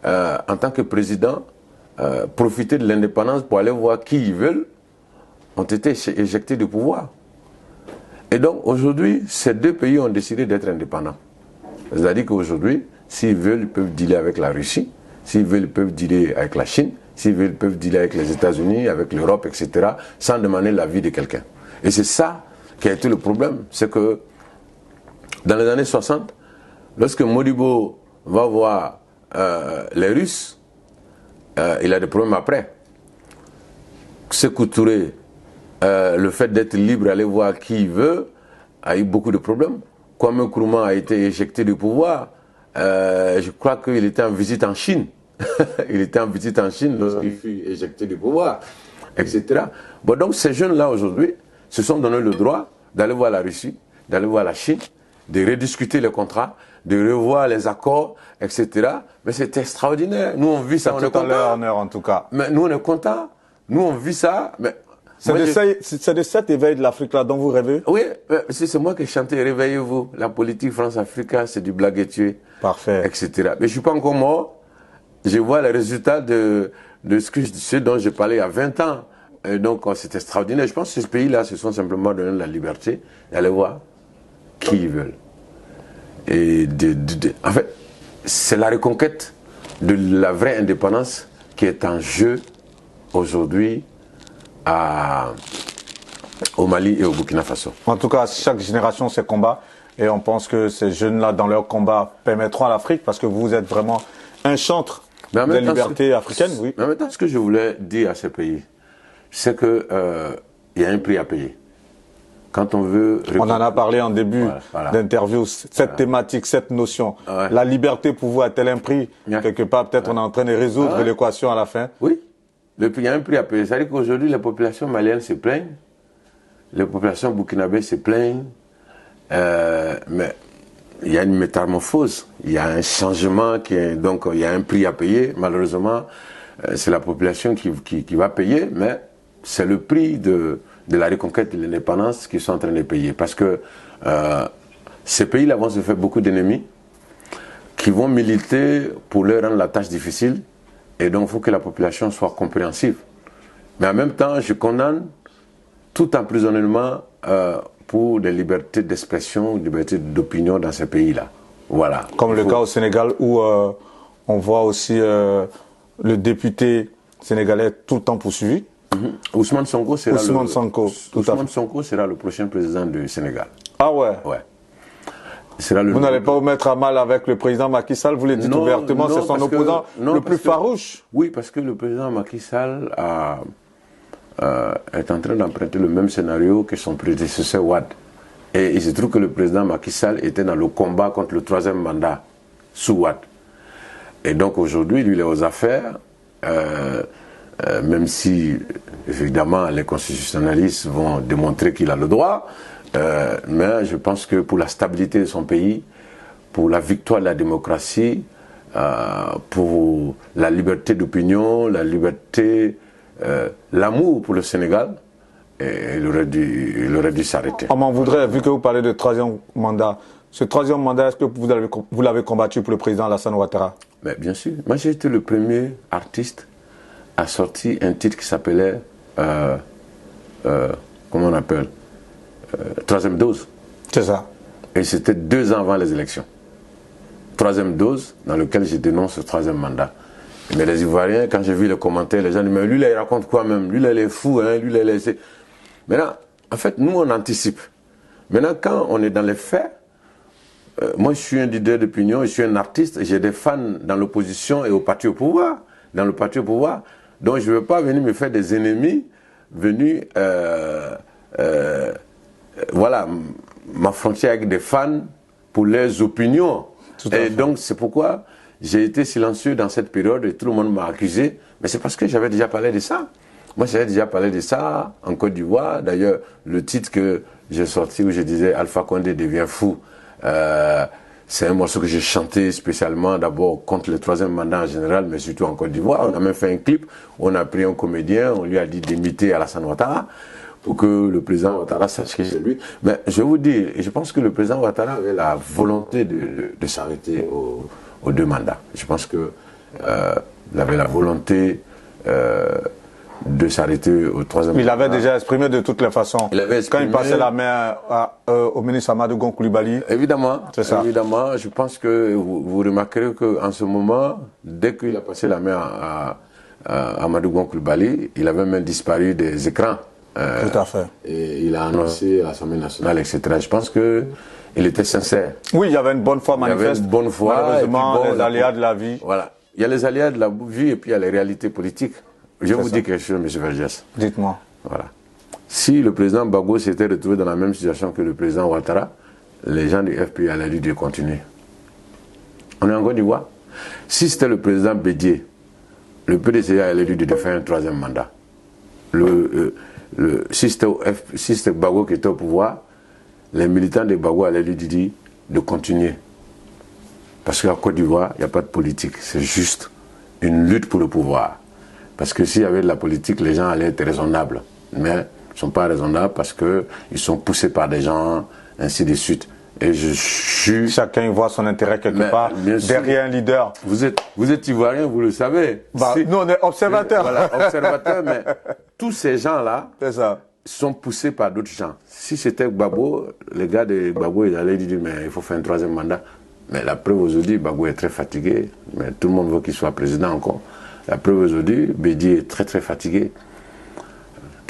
Speaker 2: en tant que président, profiter de l'indépendance pour aller voir qui ils veulent, ont été éjectés du pouvoir. Et donc aujourd'hui, ces deux pays ont décidé d'être indépendants. C'est-à-dire qu'aujourd'hui, s'ils veulent, ils peuvent dealer avec la Russie, s'ils veulent, ils peuvent dealer avec la Chine, s'ils veulent, ils peuvent dealer avec les États-Unis, avec l'Europe, etc., sans demander l'avis de quelqu'un. Et c'est ça qui a été le problème, c'est que dans les années 60, lorsque Modibo va voir les Russes, il a des problèmes après. Sékou Touré, le fait d'être libre, aller voir qui il veut, a eu beaucoup de problèmes. Kwame Nkrumah a été éjecté du pouvoir. Je crois qu'il était en visite en Chine. Il était en visite en Chine lorsqu'il fut éjecté du pouvoir, etc. Bon, donc ces jeunes-là aujourd'hui se sont donné le droit d'aller voir la Russie, d'aller voir la Chine, de rediscuter les contrats, de revoir les accords, etc. Mais c'est extraordinaire. Nous, on vit ça, on est content.
Speaker 1: Honneur, en tout cas.
Speaker 2: Mais nous, on est content. Nous, on vit ça. Mais
Speaker 1: c'est de cet éveil de l'Afrique-là dont vous rêvez?
Speaker 2: Oui, c'est moi qui ai chanté « Réveillez-vous ». La politique France-Africa, c'est du blague et tuer.
Speaker 1: Parfait.
Speaker 2: Etc. Mais je ne suis pas encore mort. Je vois les résultats de ce dont je parlais il y a 20 ans. Et donc, c'est extraordinaire. Je pense que ces pays-là se sont simplement donné la liberté d'aller voir qui ils veulent. Et en fait, c'est la reconquête de la vraie indépendance qui est en jeu aujourd'hui à au Mali et au Burkina Faso.
Speaker 1: En tout cas, chaque génération ses combats. Et on pense que ces jeunes-là, dans leur combat, permettront à l'Afrique, parce que vous êtes vraiment un chantre de liberté africaine. Oui.
Speaker 2: Mais en même temps, ce que je voulais dire à ces pays, c'est que y a un prix à payer. Quand on veut...
Speaker 1: On en a parlé en début d'interview, cette thématique, cette notion. La liberté pour vous a-t-elle un prix? Quelque part, peut-être on est en train de résoudre l'équation à la fin.
Speaker 2: Oui, il y a un prix à payer. C'est-à-dire qu'aujourd'hui, les populations maliennes se plaignent, les populations burkinabées se plaignent, mais il y a une métamorphose, il y a un changement, donc il y a un prix à payer. Malheureusement, c'est la population qui va payer, mais c'est le prix de la reconquête de l'indépendance qu'ils sont en train de payer. Parce que ces pays-là vont se faire beaucoup d'ennemis qui vont militer pour leur rendre la tâche difficile. Et donc, il faut que la population soit compréhensive. Mais en même temps, je condamne tout emprisonnement pour des libertés d'expression, libertés d'opinion dans ces pays-là. Voilà.
Speaker 1: Comme le cas au Sénégal où on voit aussi le député sénégalais tout le temps poursuivi.
Speaker 2: Ousmane Sonko sera
Speaker 1: Ousmane
Speaker 2: Sonko sera le prochain président du Sénégal.
Speaker 1: Ah ouais.
Speaker 2: Ouais.
Speaker 1: Vous n'allez pas vous mettre à mal avec le président Macky Sall, vous le dites ouvertement, c'est son opposant le plus farouche.
Speaker 2: Oui, parce que le président Macky Sall est en train d'emprunter le même scénario que son prédécesseur Wade. Et il se trouve que le président Macky Sall était dans le combat contre le 3e mandat sous Wade. Et donc aujourd'hui, lui, il est aux affaires, même si, évidemment, les constitutionnalistes vont démontrer qu'il a le droit, mais je pense que pour la stabilité de son pays, pour la victoire de la démocratie, pour la liberté d'opinion, la liberté, l'amour pour le Sénégal, il aurait dû s'arrêter.
Speaker 1: On m'en voudrait, vu que vous parlez de 3e mandat. Ce 3e mandat, est-ce que vous l'avez combattu pour le président Alassane Ouattara?
Speaker 2: Mais bien sûr. Moi, j'ai été le premier artiste à sortir un titre qui s'appelait, comment on appelle, 3e dose.
Speaker 1: C'est ça.
Speaker 2: Et c'était 2 ans avant les élections. 3e dose, dans lequel je dénonce ce 3e mandat. Mais les Ivoiriens, quand j'ai vu les commentaires, les gens disent, mais lui, là, il raconte quoi même? Lui, là, il est fou, hein? Lui, là, il est... Maintenant, en fait, nous, on anticipe. Maintenant, quand on est dans les faits, moi, je suis un leader d'opinion, je suis un artiste, j'ai des fans dans l'opposition et au parti au pouvoir. Dans le parti au pouvoir. Donc, je ne veux pas venir me faire des ennemis venus... voilà, m'affronter avec des fans pour leurs opinions. Et donc, c'est pourquoi j'ai été silencieux dans cette période et tout le monde m'a accusé. Mais c'est parce que j'avais déjà parlé de ça. Moi, j'avais déjà parlé de ça en Côte d'Ivoire. D'ailleurs, le titre que j'ai sorti où je disais Alpha Condé devient fou, c'est un morceau que j'ai chanté spécialement d'abord contre le 3e mandat en général, mais surtout en Côte d'Ivoire. On a même fait un clip où on a pris un comédien, on lui a dit d'imiter Alassane Ouattara, pour que le président Ouattara sache que c'est lui. Mais je vous dis, je pense que le président Ouattara avait la volonté de s'arrêter aux 2 mandats. Je pense qu'il avait la volonté de s'arrêter au 3e mandat.
Speaker 1: Il avait déjà exprimé de toutes les façons. Quand il passait la main au ministre Amadou Gon Coulibaly.
Speaker 2: Évidemment,
Speaker 1: c'est ça.
Speaker 2: Évidemment, je pense que vous remarquerez qu'en ce moment, dès qu'il a passé la main à Amadou Gon Coulibaly, il avait même disparu des écrans.
Speaker 1: Tout à fait.
Speaker 2: Et il a annoncé à l'Assemblée nationale, etc. Je pense qu'il était sincère.
Speaker 1: Oui, il y avait une bonne foi manifeste.
Speaker 2: Il y avait une bonne foi.
Speaker 1: Malheureusement, les aléas de la vie.
Speaker 2: Voilà. Il y a les aléas de la vie et puis il y a les réalités politiques. Je vous dis quelque chose, M. Vergès.
Speaker 1: Dites-moi.
Speaker 2: Voilà. Si le président Gbagbo s'était retrouvé dans la même situation que le président Ouattara, les gens du FPI allaient lui dire continuer. On est en Côte d'Ivoire. Si c'était le président Bédié, le PDCA allait lui dire de faire un 3e mandat. Si c'était Gbagbo qui était au pouvoir, les militants de Gbagbo allaient lui dire de continuer. Parce qu'en Côte d'Ivoire, il n'y a pas de politique. C'est juste une lutte pour le pouvoir. Parce que s'il y avait de la politique, les gens allaient être raisonnables. Mais ils ne sont pas raisonnables parce qu'ils sont poussés par des gens, ainsi de suite. Et je suis...
Speaker 1: Chacun voit son intérêt quelque part derrière un leader.
Speaker 2: Vous êtes Ivoirien, vous le savez.
Speaker 1: Nous, on est observateurs.
Speaker 2: Voilà, observateurs, mais tous ces gens-là sont poussés par d'autres gens. Si c'était Gbagbo, les gars de Gbagbo, ils allaient dire, mais il faut faire un 3e mandat. Mais la preuve aujourd'hui, Gbagbo est très fatigué, mais tout le monde veut qu'il soit président encore. La preuve aujourd'hui, Bédié est très très fatigué.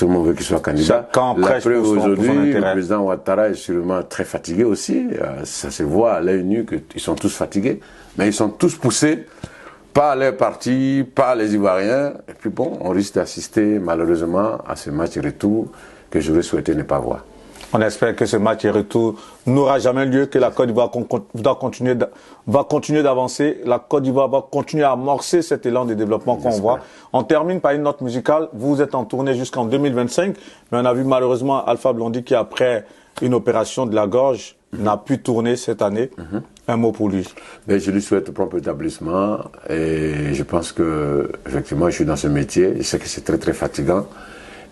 Speaker 2: tout le monde veut qu'il soit candidat.
Speaker 1: Chacun
Speaker 2: La
Speaker 1: prêche
Speaker 2: preuve
Speaker 1: pour son
Speaker 2: aujourd'hui, le
Speaker 1: intérêt.
Speaker 2: président Ouattara est sûrement très fatigué aussi. Ça se voit à l'œil nu qu'ils sont tous fatigués. Mais ils sont tous poussés par les partis, par les Ivoiriens. Et puis bon, on risque d'assister malheureusement à ce match retour que je vais souhaiter ne pas voir.
Speaker 1: On espère que ce match retour n'aura jamais lieu, que la Côte d'Ivoire va continuer d'avancer. La Côte d'Ivoire va continuer à amorcer cet élan de développement qu'on voit. On termine par une note musicale. Vous êtes en tournée jusqu'en 2025, mais on a vu malheureusement Alpha Blondy qui, après une opération de la gorge, n'a pu tourner cette année. Un mot pour lui.
Speaker 2: Mais je lui souhaite prompt établissement et je pense que effectivement je suis dans ce métier. Je sais que c'est très très fatigant.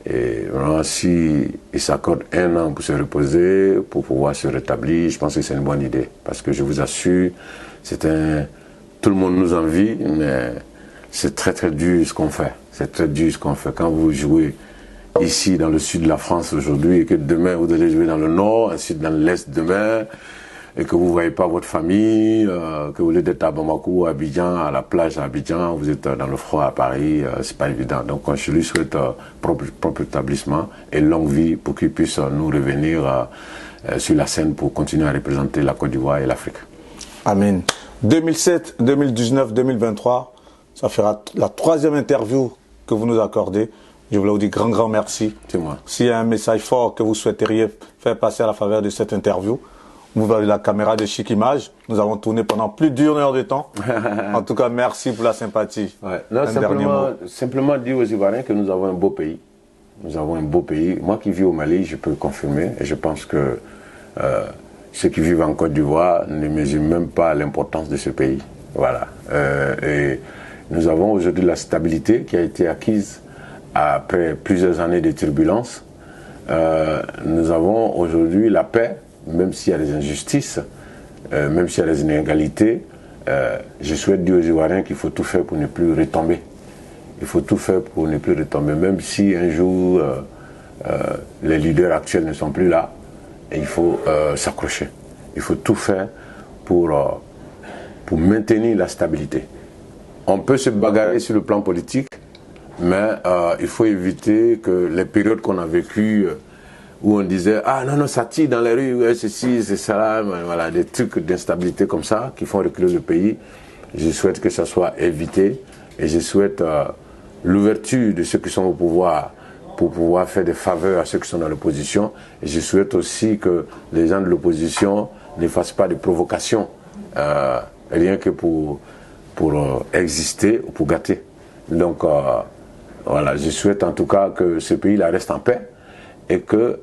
Speaker 2: Et vraiment, si il s'accorde 1 an pour se reposer, pour pouvoir se rétablir, je pense que c'est une bonne idée. Parce que je vous assure, tout le monde nous envie, mais c'est très très dur ce qu'on fait. C'est très dur ce qu'on fait. Quand vous jouez ici dans le sud de la France aujourd'hui et que demain vous allez jouer dans le nord, ensuite dans l'est demain, et que vous ne voyez pas votre famille, que vous êtes à Bamako, à Abidjan, à la plage à Abidjan, vous êtes dans le froid à Paris, c'est pas évident. Donc je lui souhaite propre établissement et longue vie pour qu'il puisse nous revenir sur la scène pour continuer à représenter la Côte d'Ivoire et l'Afrique.
Speaker 1: Amen. 2007, 2019, 2023, ça fera la 3e interview que vous nous accordez. Je voulais vous dire grand merci.
Speaker 2: C'est moi.
Speaker 1: S'il y a un message fort que vous souhaiteriez faire passer à la faveur de cette interview, vous avez la caméra de Chic Image. Nous avons tourné pendant plus d'1 heure de temps. En tout cas, merci pour la sympathie.
Speaker 2: Ouais. Non, simplement dire aux Ivoiriens que nous avons un beau pays. Nous avons un beau pays. Moi qui vis au Mali, je peux le confirmer. Et je pense que ceux qui vivent en Côte d'Ivoire ne mesurent même pas l'importance de ce pays. Voilà. Et nous avons aujourd'hui la stabilité qui a été acquise après plusieurs années de turbulences. Nous avons aujourd'hui la paix. Même s'il y a des injustices, même s'il y a des inégalités, je souhaite dire aux Ivoiriens qu'il faut tout faire pour ne plus retomber. Il faut tout faire pour ne plus retomber, même si un jour les leaders actuels ne sont plus là, et il faut s'accrocher. Il faut tout faire pour maintenir la stabilité. On peut se bagarrer sur le plan politique, mais il faut éviter que les périodes qu'on a vécues où on disait « Ah non, non, ça tire dans les rues, ouais, ceci, c'est ça, voilà, des trucs d'instabilité comme ça qui font reculer le pays. » Je souhaite que ça soit évité et je souhaite l'ouverture de ceux qui sont au pouvoir pour pouvoir faire des faveurs à ceux qui sont dans l'opposition. Et je souhaite aussi que les gens de l'opposition ne fassent pas de provocations, rien que pour exister ou pour gâter. Donc voilà, je souhaite en tout cas que ce pays-là reste en paix et que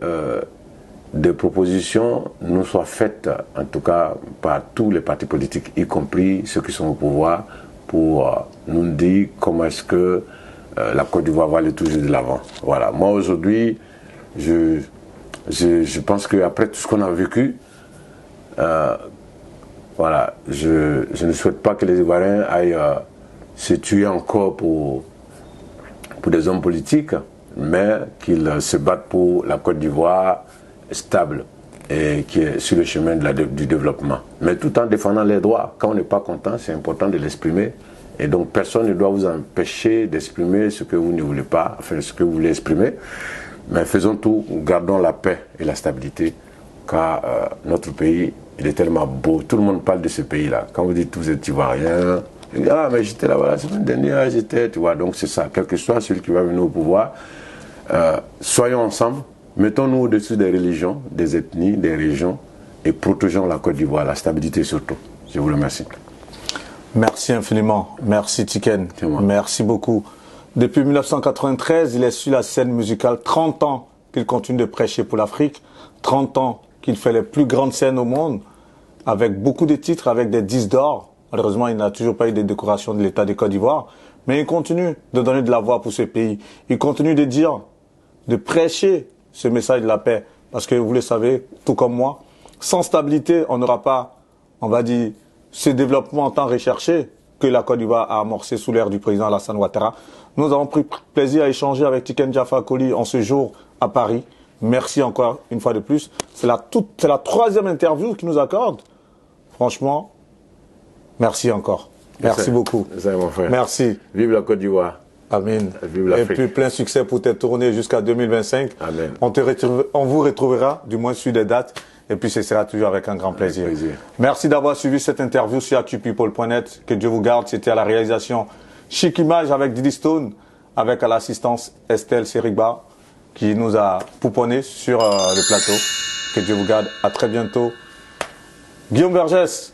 Speaker 2: des propositions nous soient faites, en tout cas par tous les partis politiques, y compris ceux qui sont au pouvoir, pour nous dire comment est-ce que la Côte d'Ivoire va aller toujours de l'avant. Voilà. Moi aujourd'hui, je pense qu'après tout ce qu'on a vécu, voilà, je ne souhaite pas que les Ivoiriens aillent se tuer encore pour des hommes politiques, mais qu'ils se battent pour la Côte d'Ivoire stable et qui est sur le chemin du développement. Mais tout en défendant les droits. Quand on n'est pas content, c'est important de l'exprimer. Et donc personne ne doit vous empêcher d'exprimer ce que vous ne voulez pas, enfin ce que vous voulez exprimer. Mais faisons tout, gardons la paix et la stabilité, car notre pays, il est tellement beau. Tout le monde parle de ce pays-là. Quand vous dites que vous êtes Ivoirien, ah mais j'étais là-bas la semaine dernière, j'étais, tu vois. Donc c'est ça, quel que soit celui qui va venir au pouvoir, soyons ensemble, mettons-nous au-dessus des religions, des ethnies, des régions et protégeons la Côte d'Ivoire, la stabilité surtout. Je vous remercie.
Speaker 1: Merci infiniment. Merci Tiken. Merci beaucoup. Depuis 1993, il est sur la scène musicale. 30 ans qu'il continue de prêcher pour l'Afrique. 30 ans qu'il fait les plus grandes scènes au monde, avec beaucoup de titres, avec des disques d'or. Malheureusement, il n'a toujours pas eu de décoration de l'État de Côte d'Ivoire. Mais il continue de donner de la voix pour ce pays. Il continue de dire, de prêcher ce message de la paix. Parce que vous le savez, tout comme moi, sans stabilité, on n'aura pas, on va dire, ce développement tant recherché que la Côte d'Ivoire a amorcé sous l'ère du président Alassane Ouattara. Nous avons pris plaisir à échanger avec Tiken Jah Fakoly en ce jour à Paris. Merci encore une fois de plus. C'est la 3e interview qu'il nous accorde. Franchement, merci encore. Merci beaucoup.
Speaker 2: C'est mon frère.
Speaker 1: Merci.
Speaker 2: Vive la Côte d'Ivoire.
Speaker 1: Amen.
Speaker 2: Vive
Speaker 1: Et
Speaker 2: l'Afrique.
Speaker 1: puis plein succès pour tes tournées jusqu'à 2025.
Speaker 2: Amen.
Speaker 1: On vous retrouvera, du moins sur des dates. Et puis ce sera toujours avec un grand plaisir. Merci d'avoir suivi cette interview sur actupeople.net. Que Dieu vous garde. C'était à la réalisation Chic Image avec Didi Stone, avec à l'assistance Estelle Serigba, qui nous a pouponné sur le plateau. Que Dieu vous garde. À très bientôt. Guillaume Vergès.